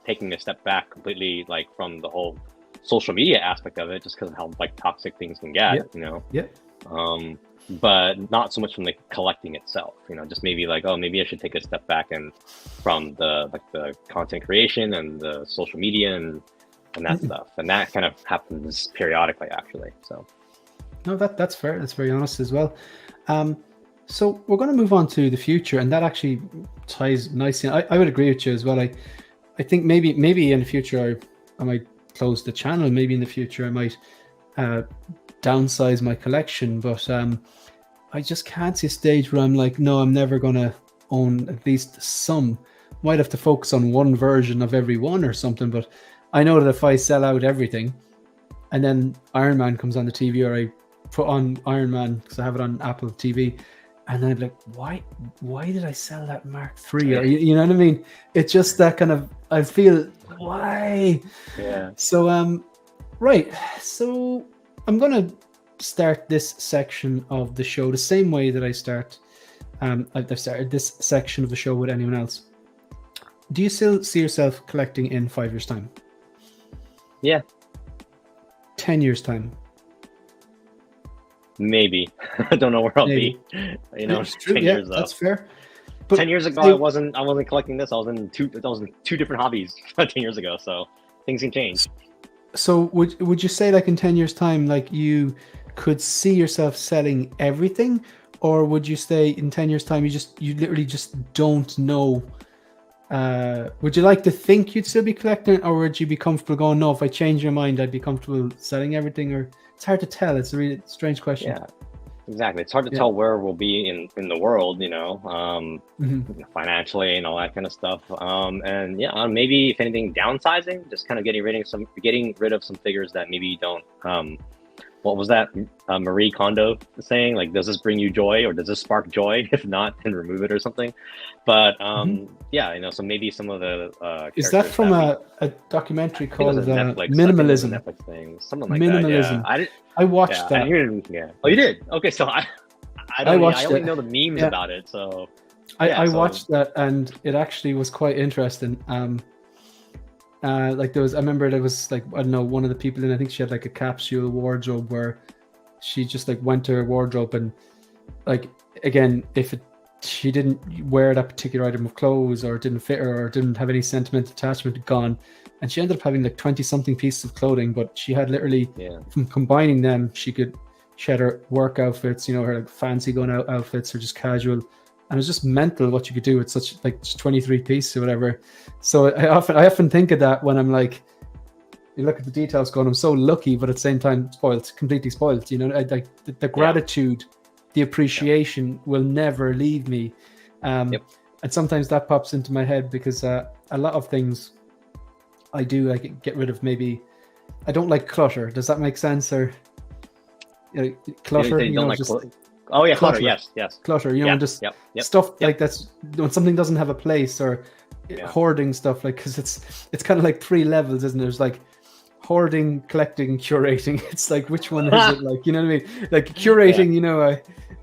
taking a step back completely, like from the whole social media aspect of it, just because of how like toxic things can get, but not so much from the collecting itself, just maybe like, oh, maybe I should take a step back and from the content creation and the social media and that stuff. And that kind of happens periodically, actually. So no, that's fair. That's very honest as well. So we're going to move on to the future, and that actually ties nicely. I would agree with you as well. I think maybe in the future I might close the channel. Maybe in the future I might downsize my collection, but I just can't see a stage where I'm like, no, I'm never going to own at least some. Might have to focus on one version of every one or something, but I know that if I sell out everything and then Iron Man comes on the TV, or I put on Iron Man because I have it on Apple TV, and then I'd be like, why did I sell that Mark III? Or you know what I mean? It's just that kind of, I feel, why? Yeah. So right. So I'm gonna start this section of the show the same way that I've started this section of the show with anyone else. Do you still see yourself collecting in 5 years' time? Yeah. 10 years' time? Maybe. I don't know where I'll be. It's true. 10 Yeah, years that's though. fair. But 10 years ago, I wasn't collecting this. I was in two different hobbies 10 years ago. So things can change. So would you say like in 10 years' time, like you could see yourself selling everything, or would you say in 10 years' time you literally just don't know? Would you like to think you'd still be collecting, or would you be comfortable going, no, if I change your mind, I'd be comfortable selling everything? Or it's hard to tell. It's a really strange question. Yeah, exactly. It's hard to tell where we'll be in the world, financially and all that kind of stuff. And yeah, maybe if anything, downsizing, just kind of getting rid of some figures that maybe don't. What was that Marie Kondo saying? Like, does this bring you joy, or does this spark joy? If not, then remove it or something. But yeah, so maybe some of the is that from a documentary called Netflix, Minimalism? Netflix thing, something like Minimalism. that. Yeah. I watched that. Oh, you did? Okay, so I only know the memes Yeah. about it. So I watched that, and it actually was quite interesting. Like I remember there was like, I don't know, one of the people in, I think she had like a capsule wardrobe where she just like went to her wardrobe, and like, again, if she didn't wear that particular item of clothes, or it didn't fit her, or didn't have any sentimental attachment, gone. And she ended up having like 20 something pieces of clothing, but she had literally, from combining them, she had her work outfits, her like fancy going out outfits, or just casual. And it was just mental what you could do with such like 23 pieces or whatever. So I often think of that when I'm like, you look at the details going, I'm so lucky, but at the same time spoiled, completely spoiled. You know, the gratitude, the appreciation will never leave me. And sometimes that pops into my head because a lot of things I do, I get rid of. Maybe I don't like clutter. Does that make sense? Or clutter? Oh yeah, clutter. Yes. Clutter. You know, just stuff like that's when something doesn't have a place, or hoarding stuff. Like, because it's kind of like 3 levels, isn't it? There's like hoarding, collecting, curating. It's like, which one is it? Like, you know what I mean? Like curating, you know,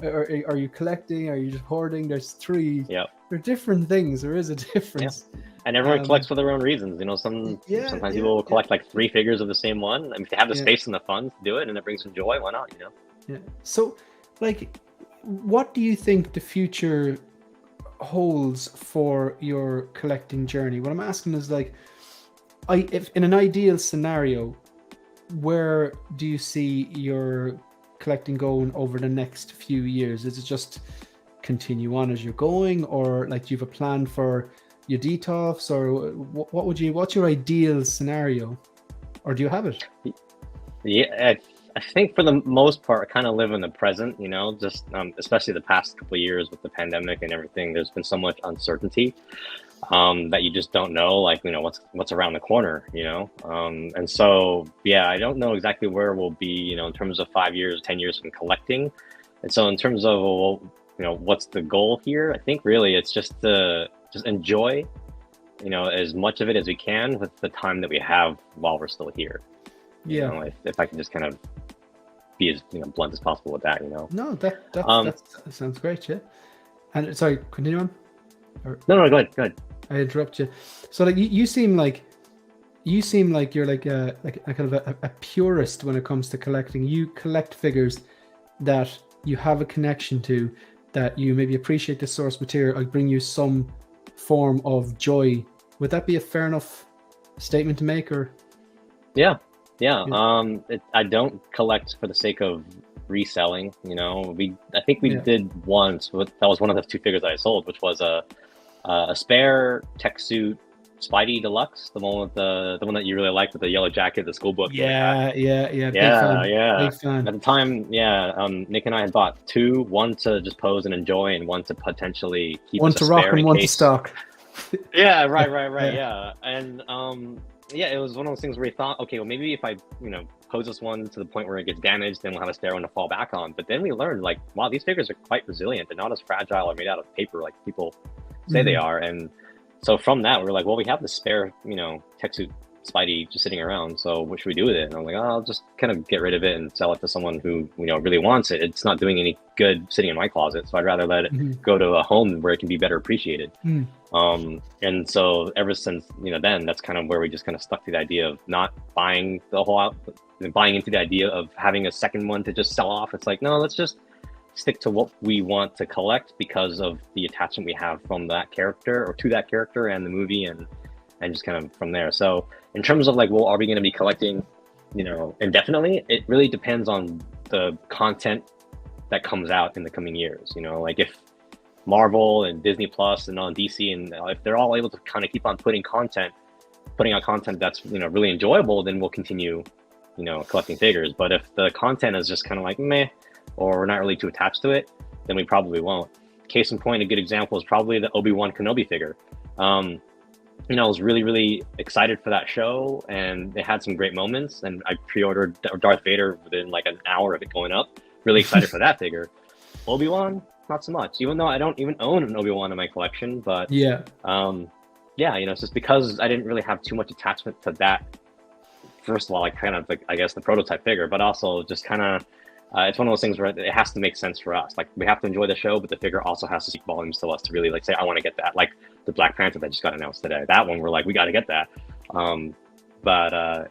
are you collecting? Are you just hoarding? There's 3. Yeah. They're different things. There is a difference. Yeah. And everyone collects for their own reasons. You know, sometimes people will collect like 3 figures of the same one. I mean, if they have the space and the funds to do it and it brings them joy, why not? You know? Yeah. So, like, what do you think the future holds for your collecting journey? What I'm asking is, like, if in an ideal scenario, where do you see your collecting going over the next few years? Is it just continue on as you're going, or like, do you have a plan for your detox, or what's your ideal scenario, or do you have it? Yeah, I think for the most part, I kind of live in the present, you know, just especially the past couple of years with the pandemic and everything. There's been so much uncertainty that you just don't know, like, you know, what's around the corner, you know. And so, yeah, I don't know exactly where we'll be, you know, in terms of 5 years, 10 years from collecting. And so in terms of, you know, what's the goal here? I think really it's just to enjoy, you know, as much of it as we can with the time that we have while we're still here. You know, if I can just kind of be as, you know, blunt as possible with that, you know. No, that sounds great, yeah. And sorry, continue on. No, go ahead. I interrupt you. So, like, you seem like you're like a kind of a purist when it comes to collecting. You collect figures that you have a connection to, that you maybe appreciate the source material, or bring you some form of joy. Would that be a fair enough statement to make, or? Yeah. I don't collect for the sake of reselling. You know, I think we did once. That was one of the 2 figures that I sold, which was a spare tech suit Spidey Deluxe, the one that you really liked with the yellow jacket, the school book. Big fan. At the time, Nick and I had bought 2, one to just pose and enjoy, and one to potentially keep. One to rock and one to stock. Yeah, right. Yeah, and it was one of those things where we thought, okay, well, maybe if I, you know, pose this one to the point where it gets damaged, then we'll have a spare one to fall back on. But then we learned, like, wow, these figures are quite resilient. They're not as fragile or made out of paper like people say they are. And so from that, we were like, well, we have the spare, you know, tech suit Spidey just sitting around. So what should we do with it? And I'm like, I'll just kind of get rid of it and sell it to someone who, you know, really wants it. It's not doing any good sitting in my closet. So I'd rather let it go to a home where it can be better appreciated. And so ever since, you know, then that's kind of where we just kind of stuck to the idea of not buying the whole out, buying into the idea of having a second one to just sell off. It's like, no, let's just stick to what we want to collect because of the attachment we have from that character, or to that character and the movie, and just kind of from there. So in terms of like, well, are we going to be collecting, you know, indefinitely? It really depends on the content that comes out in the coming years. You know, like if Marvel and Disney Plus and on DC, and if they're all able to kind of keep on putting out content that's, you know, really enjoyable, then we'll continue, you know, collecting figures. But if the content is just kind of like meh, or we're not really too attached to it, then we probably won't. Case in point, a good example is probably the Obi-Wan Kenobi figure. You know, I was really, really excited for that show, and it had some great moments, and I pre-ordered Darth Vader within like an hour of it going up. Really excited for that figure. Obi-Wan, not so much, even though I don't even own an Obi-Wan in my collection. But you know, it's just because I didn't really have too much attachment to that. First of all, like kind of like, I guess, the prototype figure, but also just kind of, it's one of those things where it has to make sense for us. Like, we have to enjoy the show, but the figure also has to speak volumes to us to really like say, I want to get that. Like the Black Panther that just got announced today, that one we're like, we got to get that.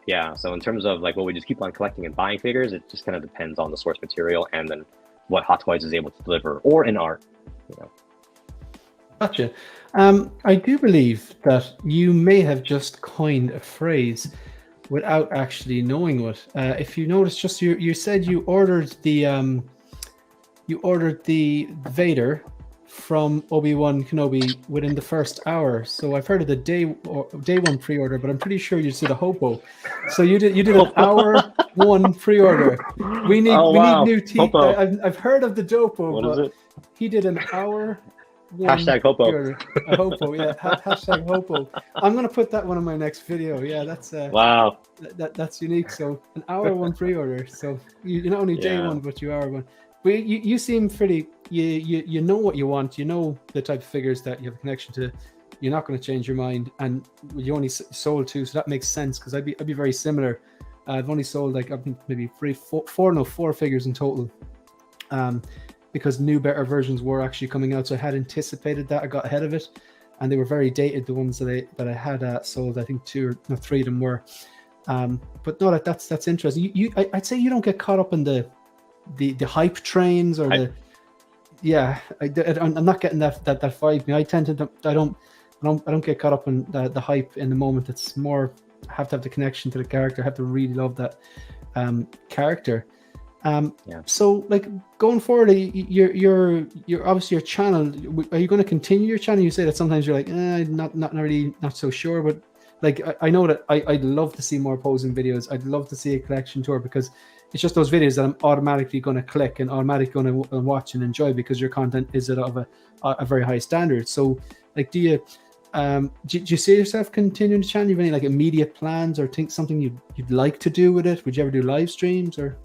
Yeah, so in terms of like, well, we just keep on collecting and buying figures, it just kind of depends on the source material and then what Hot Toys is able to deliver, or in art, you know. Gotcha. I do believe that you may have just coined a phrase without actually knowing what. If you notice, just you said you ordered the Vader from Obi-Wan Kenobi within the first hour. So I've heard of the day one pre-order, but I'm pretty sure you did a hopo. So you did an hour one pre-order. We need new teeth. I've heard of the dopo, what but is it? He did an hour one Hashtag hopo. pre-order. A hopo, yeah. Hashtag hopo. I'm gonna put that one in my next video. Yeah, that's wow. That's unique. So an hour one pre-order. So you're not only day one, but you are one. But you seem pretty. You know what you want. You know the type of figures that you have a connection to. You're not going to change your mind, and you only sold 2, so that makes sense. Because I'd be very similar. I've only sold like maybe 4 figures in total, because new better versions were actually coming out. So I had anticipated that. I got ahead of it, and they were very dated. The ones that I had sold, I think 2 or 3 of them were. But no, that's interesting. I'd say you don't get caught up in the hype trains or I'm not getting that vibe. I tend to I don't get caught up in the hype in the moment. It's more have to have the connection to the character, have to really love that character. So like going forward, you're obviously your channel. Are you going to continue your channel? You say that sometimes you're like not really, not so sure, but like I know that I'd love to see more posing videos. I'd love to see a collection tour, because it's just those videos that I'm automatically going to click and automatically going to watch and enjoy, because your content is of a very high standard. So like, do you see yourself continuing the channel? Do you have any like immediate plans or something you'd like to do with it? Would you ever do live streams or?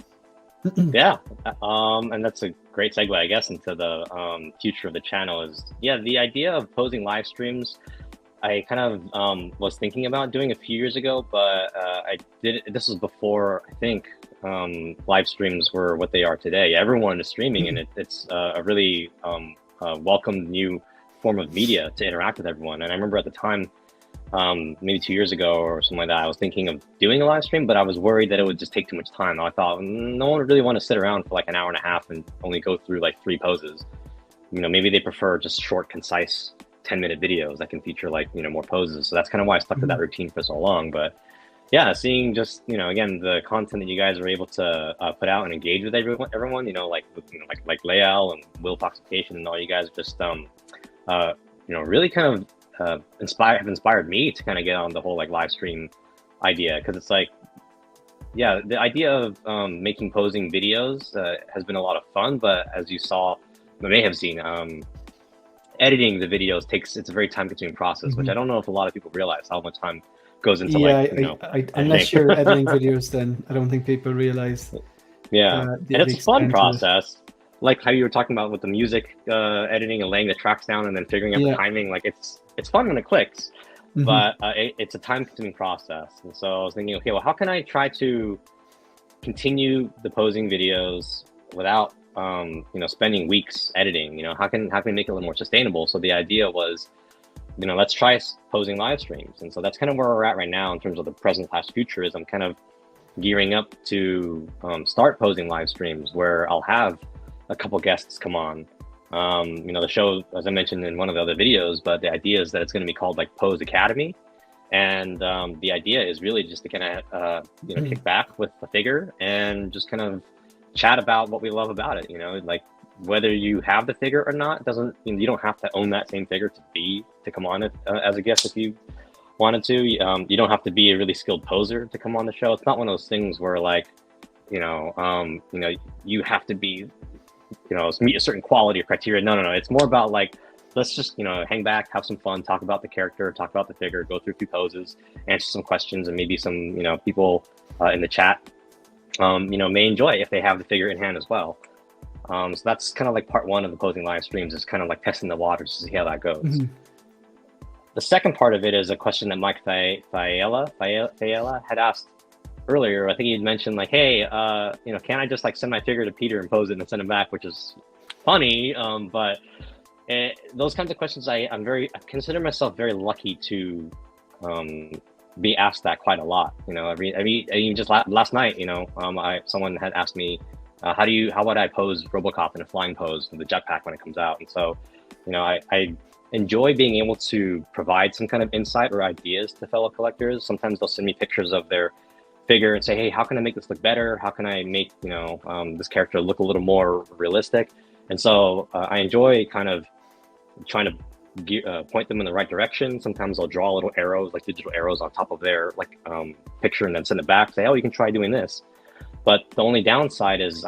Yeah, and that's a great segue, I guess, into the future of the channel. Is the idea of posing live streams. I kind of was thinking about doing a few years ago, but I did. This was before, I think, live streams were what they are today. Everyone is streaming, and it's a really welcomed new form of media to interact with everyone. And I remember at the time, maybe 2 years ago or something like that, I was thinking of doing a live stream, but I was worried that it would just take too much time. I thought no one would really want to sit around for like an hour and a half and only go through like 3 poses. Maybe they prefer just short, concise 10-minute videos that can feature like more poses. So that's kind of why I stuck to that routine for so long. But yeah, seeing just again the content that you guys are able to put out and engage with everyone, like Lael and Will Foxification and all you guys just really kind of have inspired me to kind of get on the whole like live stream idea, because it's like the idea of making posing videos has been a lot of fun, but as you may have seen, editing the videos it's a very time-consuming process, which I don't know if a lot of people realize how much time goes into unless you're editing videos, then I don't think people realize. And it's a fun process, like how you were talking about with the music editing and laying the tracks down and then figuring out the timing. Like it's fun when it clicks, but it's a time-consuming process. And so I was thinking, okay, well, how can I try to continue the posing videos without spending weeks editing? How can we make it a little more sustainable? So the idea was, let's try posing live streams. And so that's kind of where we're at right now in terms of the present/future. Is I'm kind of gearing up to start posing live streams where I'll have a couple guests come on. The show, as I mentioned in one of the other videos, but the idea is that it's going to be called like Pose Academy. And the idea is really just to kind of kick back with the figure and just kind of chat about what we love about it. Like whether you have the figure or not doesn't you don't have to own that same figure to come on it as a guest if you wanted to. You don't have to be a really skilled poser to come on the show. It's not one of those things where like you have to be meet a certain quality or criteria. No. It's more about like, let's just hang back, have some fun, talk about the character, talk about the figure, go through a few poses, answer some questions, and maybe some people in the chat may enjoy if they have the figure in hand as well. So that's kind of like part 1 of the posing live streams, is kind of like testing the waters to see how that goes. The second part of it is a question that Mike Fayella had asked earlier. I think he'd mentioned like, hey, can I just like send my figure to Peter and pose it and send him back, which is funny. But those kinds of questions, I consider myself very lucky to be asked that quite a lot. I mean, just last night, someone had asked me, how would I pose RoboCop in a flying pose with the jetpack when it comes out? And so, I enjoy being able to provide some kind of insight or ideas to fellow collectors. Sometimes they'll send me pictures of their figure and say, hey, how can I make this look better? How can I make this character look a little more realistic? And so I enjoy kind of trying to point them in the right direction. Sometimes I'll draw little arrows, like digital arrows on top of their like picture, and then send it back, say, oh, you can try doing this. But the only downside is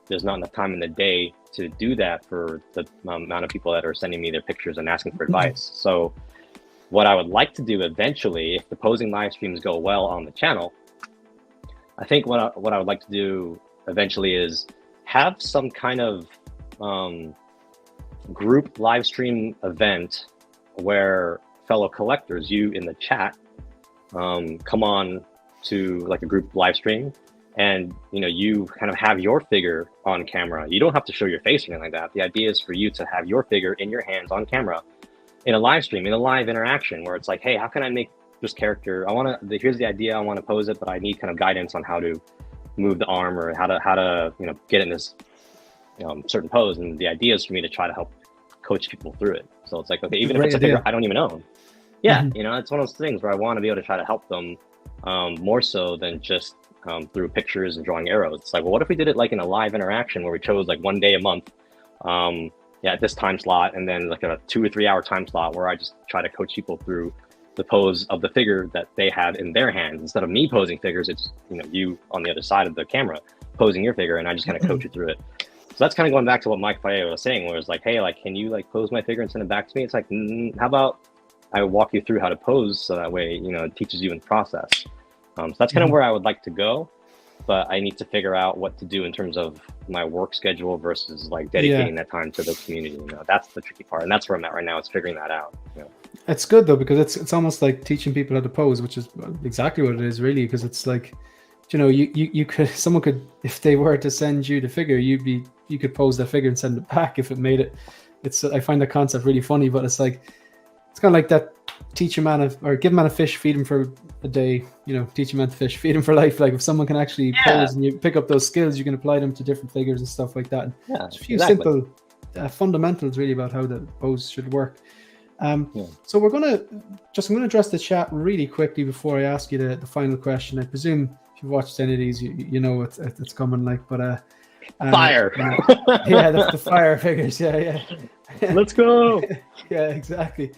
there's not enough time in the day to do that for the amount of people that are sending me their pictures and asking for advice. So what I would like to do eventually, if the posing live streams go well on the channel, I think what I would like to do eventually is have some kind of group live stream event where fellow collectors, you in the chat, come on to like a group live stream, and you kind of have your figure on camera. You don't have to show your face or anything like that. The idea is for you to have your figure in your hands on camera in a live stream, in a live interaction, where it's like, hey, how can I make this character? Here's the idea, I want to pose it, but I need kind of guidance on how to move the arm, or how to get in this certain pose. And the idea is for me to try to help coach people through it. So it's like, okay, even if it's a figure I don't even own, it's one of those things where I want to be able to try to help them more so than just through pictures and drawing arrows. It's like, well, what if we did it like in a live interaction where we chose like one day a month, at this time slot, and then like a 2 or 3 hour time slot where I just try to coach people through the pose of the figure that they have in their hands. Instead of me posing figures, it's you on the other side of the camera posing your figure, and I just kind of coach you through it. So that's kind of going back to what Mike Faye was saying, where it's like, hey, like, can you like pose my figure and send it back to me? It's like, how about I walk you through how to pose, so that way it teaches you in the process. So that's kind of where I would like to go, but I need to figure out what to do in terms of my work schedule versus like dedicating that time to the community. That's the tricky part, and that's where I'm at right now. It's figuring that out. It's good though, because it's almost like teaching people how to pose, which is exactly what it is, really. Because it's like, you could, someone could, if they were to send you the figure, you could pose that figure and send it back if it made it. I find that concept really funny, but it's like, it's kind of like that, teach a man or give a man a fish, feed him for a day, teach a man to fish, feed him for life. Like, if someone can actually pose and you pick up those skills, you can apply them to different figures and stuff like that. There's a few simple fundamentals really about how the pose should work. So I'm going to address the chat really quickly before I ask you the final question. I presume if you've watched any of these, you know it's coming, like, but fire. The fire figures. Yeah. Let's go. Yeah, exactly.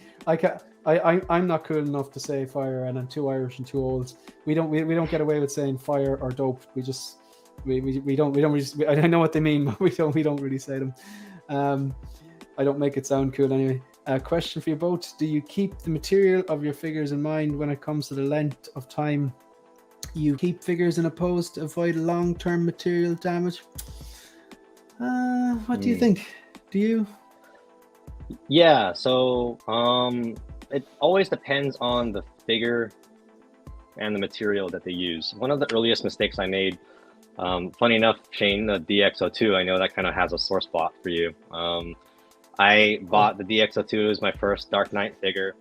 I'm not cool enough to say fire, and I'm too Irish and too old. We don't get away with saying fire or dope. We don't really, I know what they mean, but we don't really say them. I don't make it sound cool anyway. Question for you both: do you keep the material of your figures in mind when it comes to the length of time you keep figures in a pose to avoid long-term material damage? What do you think? Do you? Yeah, so it always depends on the figure and the material that they use. One of the earliest mistakes I made, funny enough, Shane, the DX02, I know that kind of has a sore spot for you. I bought the DX02 as my first Dark Knight figure.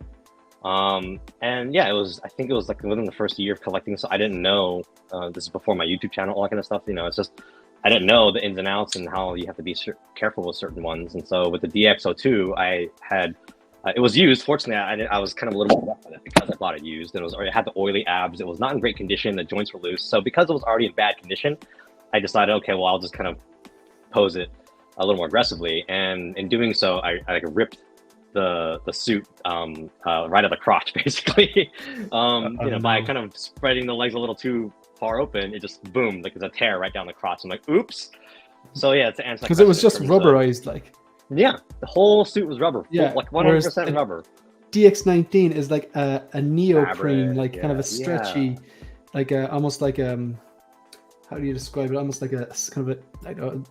And yeah, I think it was like within the first year of collecting, so I didn't know, this is before my YouTube channel, all that kind of stuff, it's just, I didn't know the ins and outs and how you have to be careful with certain ones. And so with the DX02, I had, it was used. Fortunately, I was kind of a little more rough with it because I bought it used, and it had the oily abs. It was not in great condition. The joints were loose. So because it was already in bad condition, I decided, okay, well, I'll just kind of pose it a little more aggressively. And in doing so, I like ripped the suit right at the crotch, basically. By kind of spreading the legs a little too far open, it just boomed, like there's a tear right down the crotch. I'm like, oops. So yeah, to answer, because it was just rubberized, like. Yeah, the whole suit was rubber. Yeah, like 100% rubber. DX19 is like a neoprene, fabric, like kind of a stretchy, like almost like how do you describe it? Almost like a kind of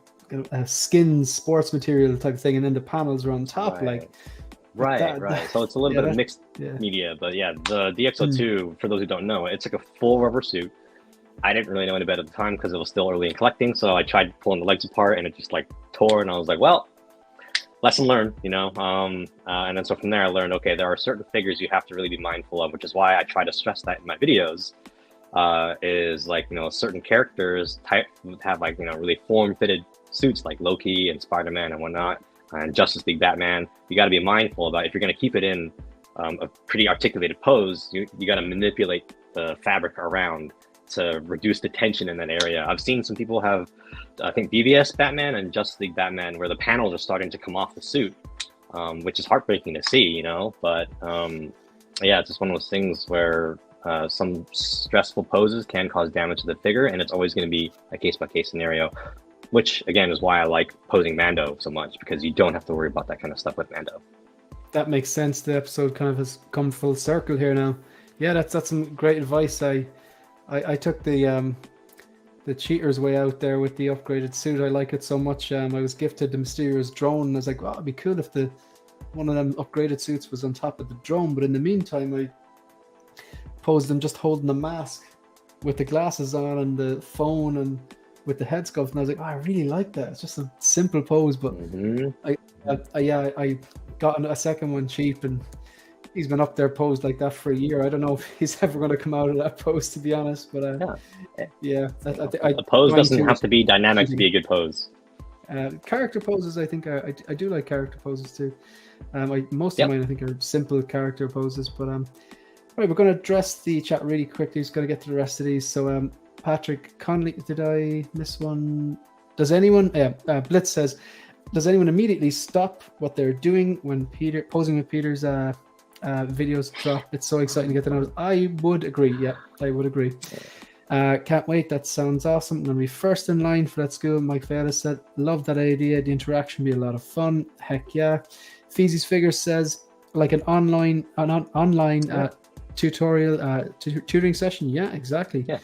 a skin sports material type of thing, and then the panels are on top, like. Right. So it's a little bit of mixed media, but yeah, the DX02, for those who don't know, it's like a full rubber suit. I didn't really know any better at the time because it was still early in collecting, so I tried pulling the legs apart and it just like tore, and I was like, well, lesson learned, and then so from there I learned, okay, there are certain figures you have to really be mindful of, which is why I try to stress that in my videos, is like, certain characters have like, really form-fitted suits like Loki and Spider-Man and whatnot, and Justice League Batman. You got to be mindful about, if you're going to keep it in a pretty articulated pose, you got to manipulate the fabric around to reduce the tension in that area. I've seen some people have, I think, BVS Batman and Justice League Batman, where the panels are starting to come off the suit. which is heartbreaking to see, you know. But yeah, it's just one of those things where some stressful poses can cause damage to the figure, and it's always going to be a case-by-case scenario, which again is why I like posing Mando so much, because you don't have to worry about that kind of stuff with Mando. That makes sense. The episode kind of has come full circle here now. Yeah, that's some great advice. I took the cheater's way out there with the upgraded suit. I like it so much. I was gifted the mysterious drone, and I was like, "Wow, it'd be cool if one of them upgraded suits was on top of the drone." But in the meantime, I posed them just holding the mask with the glasses on and the phone and with the head sculpt, and I was like, "Oh, I really like that." It's just a simple pose, but I got a second one cheap, and he's been up there posed like that for a year. I don't know if he's ever going to come out of that pose, to be honest. But a pose doesn't have to be dynamic to be a good pose. Character poses, I think I do like character poses too. Most of mine I think are simple character poses. But right, we're going to address the chat really quickly. Just going to get to the rest of these. So Patrick Conley, did I miss one? Does anyone? Blitz says, does anyone immediately stop what they're doing when posing with Peter's videos drop? It's so exciting to get the notice. I would agree. Yeah, I would agree. Can't wait. That sounds awesome. I'm going to be first in line for that school. Mike Vela said, love that idea. The interaction will be a lot of fun. Heck yeah. Feezy's Figures says, like an online tutorial tutoring session. Yeah, exactly. Yeah.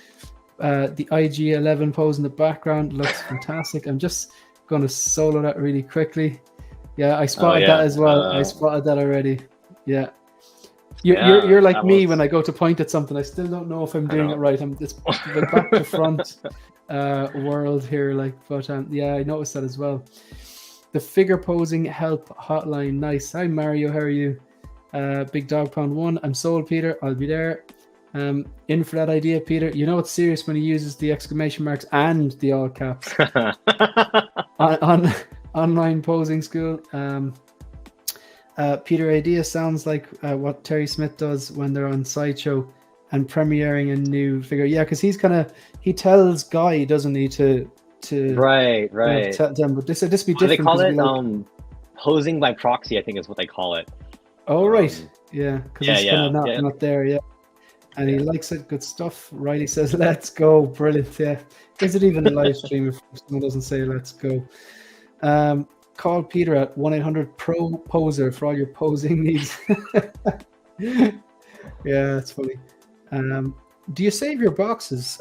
The IG-11 pose in the background looks fantastic. I'm just going to solo that really quickly. Yeah, I spotted that as well. I spotted that already. Yeah. You're like me when I go to point at something. I still don't know if I'm doing it right. It's the back to front world here. But I noticed that as well. The figure posing help hotline. Nice. Hi Mario, how are you? Big Dog Pound 1. I'm sold, Peter. I'll be there. In for that idea, Peter. You know it's serious when he uses the exclamation marks and the all caps. on online posing school. Peter, idea sounds like what Terry Smith does when they're on Sideshow and premiering a new figure. Yeah, because he tells Guy, doesn't he, to right. Tell them, but this be different. They call it posing by proxy, I think is what they call it. Oh right, yeah, because he's kind of not there, yeah. And he likes it. Good stuff. Riley says, "Let's go!" Brilliant. Yeah. Is it even a live stream if someone doesn't say "Let's go"? Call Peter at 1-800-PRO-POSER for all your posing needs. Yeah, that's funny. Do you save your boxes,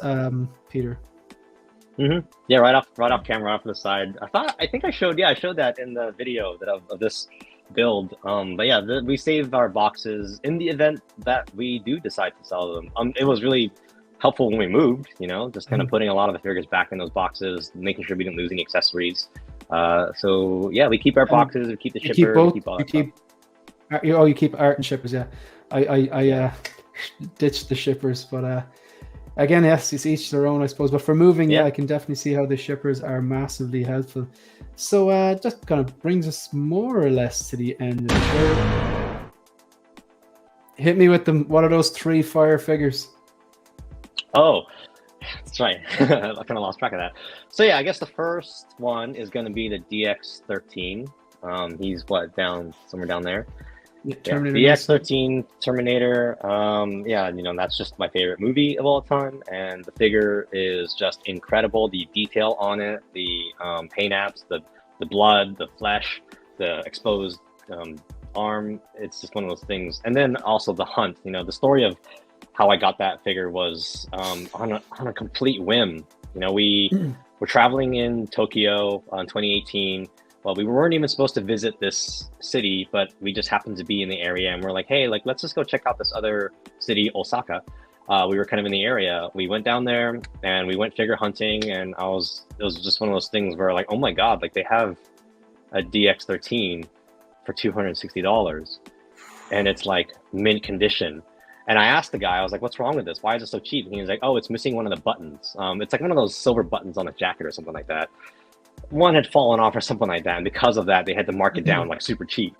Peter? Mm-hmm. Yeah, right off camera, off to the side. I think I showed that in the video of this build. But yeah, we save our boxes in the event that we do decide to sell them. It was really helpful when we moved, you know, just kind of putting a lot of the figures back in those boxes, making sure we didn't lose any accessories. So yeah, we keep our boxes, we keep the shipper, we keep all that stuff. You keep art and shippers, yeah. I ditched the shippers, but again, yes, it's each their own, I suppose. But for moving, I can definitely see how the shippers are massively helpful. So just kind of brings us more or less to the end of the show. Hit me with them. What are those 3 fire figures? Oh, that's right. I kind of lost track of that. So yeah, I guess the first one is going to be the DX13. He's somewhere down there. Terminator. The DX13 Terminator. Yeah, you know, that's just my favorite movie of all time, and the figure is just incredible. The detail on it, the paint apps, the blood, the flesh, the exposed arm. It's just one of those things. And then also the hunt. You know, the story of how I got that figure was on a complete whim. You know, we were traveling in Tokyo in 2018. Well, we weren't even supposed to visit this city, but we just happened to be in the area, and we're like, hey, let's just go check out this other city, Osaka. We were kind of in the area. We went down there and we went figure hunting, and it was just one of those things where like, oh my God, like they have a DX13 for $260 and it's like mint condition. And I asked the guy, I was like, what's wrong with this? Why is it so cheap? And he was like, oh, it's missing one of the buttons. It's like one of those silver buttons on a jacket or something like that. One had fallen off or something like that. And because of that, they had to mark it down like super cheap.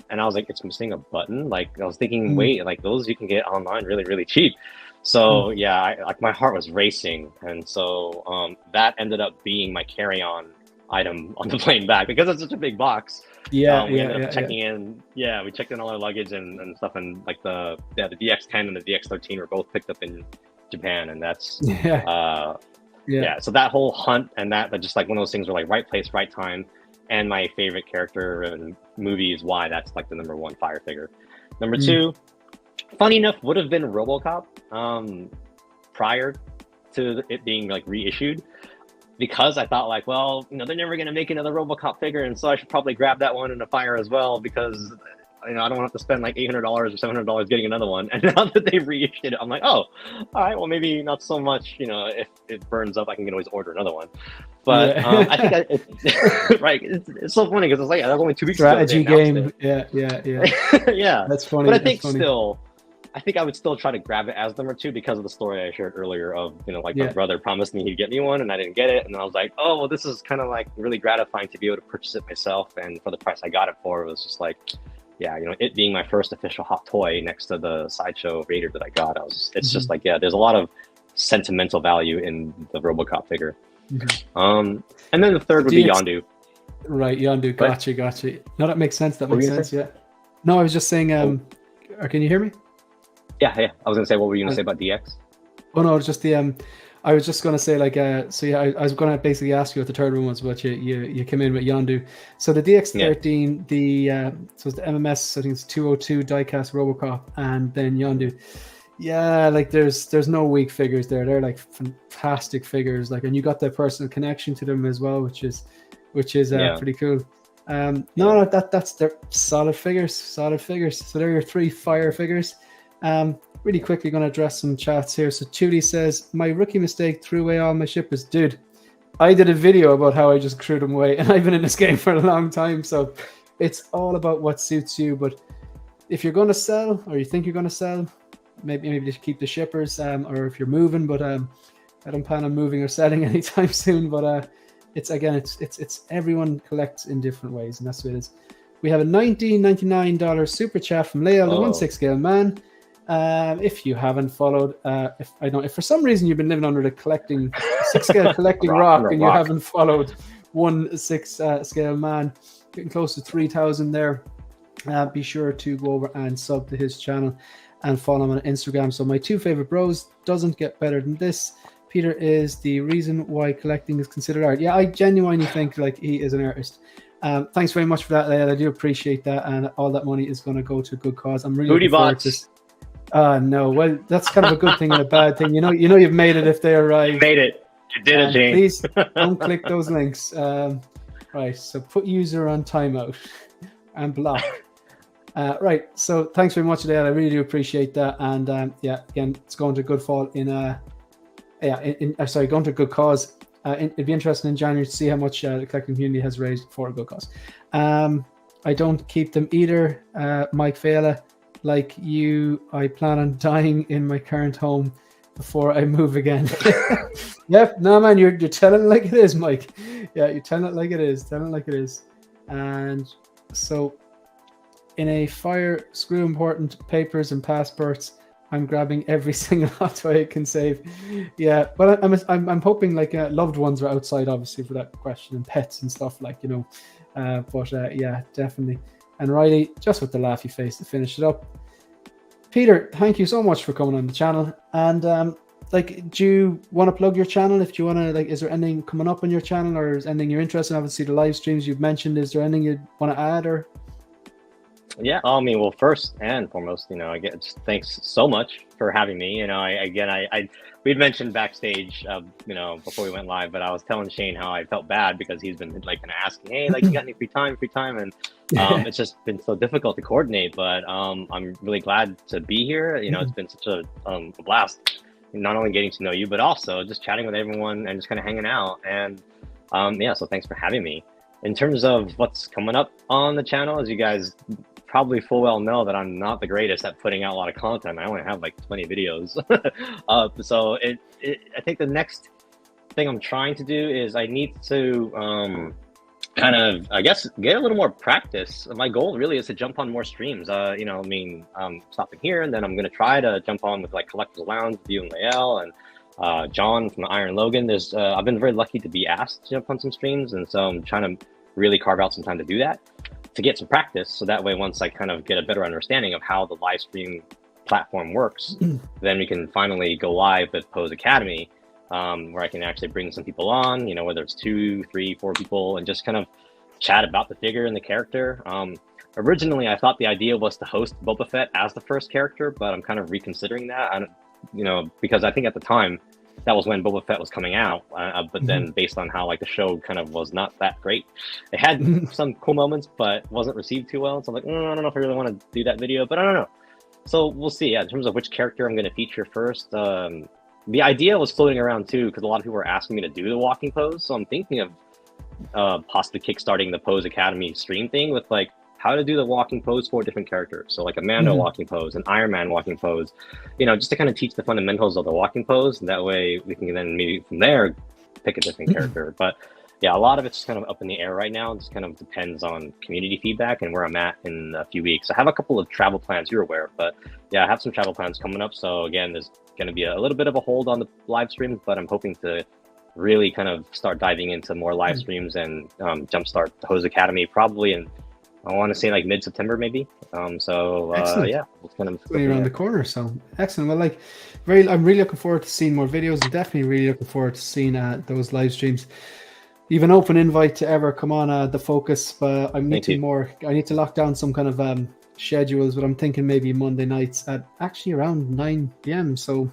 And I was like, it's missing a button? Like, I was thinking, wait, like those you can get online really, really cheap. So yeah, like my heart was racing. And so that ended up being my carry-on item on the plane back because it's such a big box. We ended up checking in. Yeah, we checked in all our luggage and stuff, and like the DX10 and the DX13 were both picked up in Japan, and that's So that whole hunt and that just like one of those things where like right place, right time, and my favorite character in movie is why that's like the number 1 fire figure. Number 2, funny enough, would have been RoboCop prior to it being like reissued, because I thought like, well, you know, they're never gonna make another RoboCop figure, and so I should probably grab that one in a fire as well, because you know, I don't want to have to spend like $800 or $700 getting another one. And now that they've reissued it, I'm like, oh, all right, well, maybe not so much. You know, if it burns up, I can always order another one. But I think right, it's so funny because it's like that's only 2 weeks strategy ago. Game, yeah. Yeah, that's funny. But I think I think I would still try to grab it as number 2 because of the story I shared earlier of, you know, like my brother promised me he'd get me one and I didn't get it. And I was like, oh, well, this is kind of like really gratifying to be able to purchase it myself. And for the price I got it for, it was just like, yeah, you know, it being my first official hot toy next to the Sideshow Raider that I got, it's just like, yeah, there's a lot of sentimental value in the RoboCop figure. And then the third would be Yondu. Right, Yondu, gotcha. No, that makes sense. That makes sense, yeah. No, I was just saying, can you hear me? Yeah. I was gonna say, what were you gonna say about DX? Oh no, it's just the I was just gonna say like so yeah, I was gonna basically ask you what the third one was, but you came in with Yondu. So the DX13, so it's the MMS, I think it's 202 diecast RoboCop, and then Yondu. Yeah, like there's no weak figures there. They're like fantastic figures, like, and you got that personal connection to them as well, which is pretty cool. No, that's they're solid figures. So they're your 3 fire figures. Really quickly going to address some chats here. So Chudi says, my rookie mistake threw away all my shippers. Dude, I did a video about how I just threw them away, and I've been in this game for a long time, so it's all about what suits you. But if you're going to sell, or you think you're going to sell, maybe just keep the shippers, or if you're moving, but I don't plan on moving or selling anytime soon. But it's everyone collects in different ways, and that's what it is. We have a $19.99 super chat from Leia, the 1/6 scale man. If you haven't followed, if for some reason you've been living under the 6 scale collecting rock and you haven't followed 1/6 scale man, getting close to 3,000 there, be sure to go over and sub to his channel and follow him on Instagram. So my 2 favorite bros, doesn't get better than this. Peter is the reason why collecting is considered art. Yeah, I genuinely think like he is an artist. Thanks very much for that, Leia. I do appreciate that, and all that money is going to go to a good cause. I'm really looking forward to this. No, well, that's kind of a good thing and a bad thing. You know, you've made it if they arrive. You made it. You did it, James. Please don't click those links. Right, so put user on timeout and block. Right, so thanks very much, Leia. I really do appreciate that. And again, it's going to good fall going to a good cause. It'd be interesting in January to see how much the collecting community has raised for a good cause. I don't keep them either, Mike Fela. Like you, I plan on dying in my current home before I move again. Yep, no man, you're telling it like it is, Mike. Yeah, you're telling it like it is. And so, in a fire, screw important papers and passports. I'm grabbing every single hot toy I can save. Yeah, but I'm hoping like loved ones are outside, obviously, for that question, and pets and stuff like, you know. Yeah, definitely. And Riley, just with the laughy face to finish it up. Peter, thank you so much for coming on the channel. And do you want to plug your channel? If you want to, is there anything coming up on your channel, or is anything you're interested in? Obviously, the live streams you've mentioned. Is there anything you want to add, or? Yeah, I mean, well, first and foremost, you know, again, thanks so much for having me. You know, we'd mentioned backstage, you know, before we went live, but I was telling Shane how I felt bad because he's been like kind of asking, hey, like, you got any free time? And it's just been so difficult to coordinate. But I'm really glad to be here. You know, it's been such a blast, not only getting to know you, but also just chatting with everyone and just kind of hanging out. And so thanks for having me. In terms of what's coming up on the channel, as you guys probably full well know that I'm not the greatest at putting out a lot of content. I only have like 20 videos. So I think the next thing I'm trying to do is I need to kind of, I guess, get a little more practice. My goal really is to jump on more streams. You know, I mean, stopping here, and then I'm going to try to jump on with like Collector's Lounge with you and Lael, and John from Iron Logan. There's I've been very lucky to be asked to jump on some streams, and so I'm trying to really carve out some time to do that, to get some practice. So that way, once I kind of get a better understanding of how the live stream platform works, then we can finally go live with Pose Academy, where I can actually bring some people on, you know, whether it's 2, 3, 4 people, and just kind of chat about the figure and the character. Originally, I thought the idea was to host Boba Fett as the first character, but I'm kind of reconsidering that. You know, because I think at the time that was when Boba Fett was coming out, but then based on how like the show kind of was not that great, it had some cool moments, but wasn't received too well. So I'm like, I don't know if I really want to do that video, but I don't know. So we'll see. Yeah, in terms of which character I'm going to feature first, the idea was floating around too, because a lot of people were asking me to do the walking pose. So I'm thinking of possibly kickstarting the Pose Academy stream thing with like how to do the walking pose for different characters. So like a Mando walking pose, an Iron Man walking pose, you know, just to kind of teach the fundamentals of the walking pose. And that way we can then maybe from there pick a different character. But yeah, a lot of it's kind of up in the air right now. It just kind of depends on community feedback and where I'm at in a few weeks. I have a couple of travel plans you're aware of, but yeah, I have some travel plans coming up. So again, there's going to be a little bit of a hold on the live streams, but I'm hoping to really kind of start diving into more live streams and jumpstart the Pose Academy probably in, I want to say like mid-September maybe. Yeah, it's kind of around the corner. So excellent. Well, like, I'm really looking forward to seeing more videos, and definitely really looking forward to seeing those live streams. Even open invite to ever come on the Focus, but I need to lock down some kind of schedules. But I'm thinking maybe Monday nights at actually around 9 p.m. So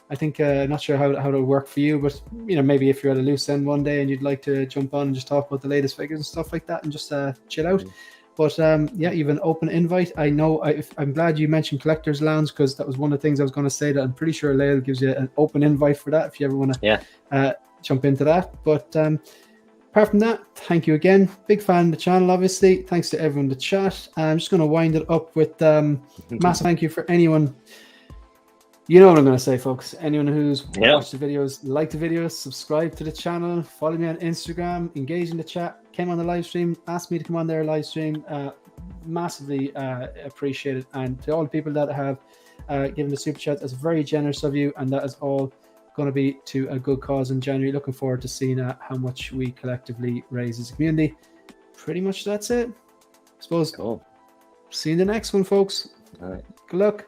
I think not sure how it'll work for you, but you know, maybe if you're at a loose end one day and you'd like to jump on and just talk about the latest figures and stuff like that, and just chill out. But yeah, even open invite. I know I'm glad you mentioned Collector's Lounge, because that was one of the things I was going to say, that I'm pretty sure Lael gives you an open invite for that if you ever want to jump into that. But apart from that, thank you again. Big fan of the channel, obviously. Thanks to everyone in the chat. I'm just going to wind it up with massive thank you for anyone. You know what I'm going to say, folks. Anyone who's watched the videos, liked the videos, subscribe to the channel, follow me on Instagram, engage in the chat, came on the live stream, asked me to come on their live stream. Massively appreciate it. And to all the people that have given the super chat, that's very generous of you. And that is all going to be to a good cause in January. Looking forward to seeing how much we collectively raise as a community. Pretty much that's it. I suppose. Cool. See you in the next one, folks. All right. Good luck.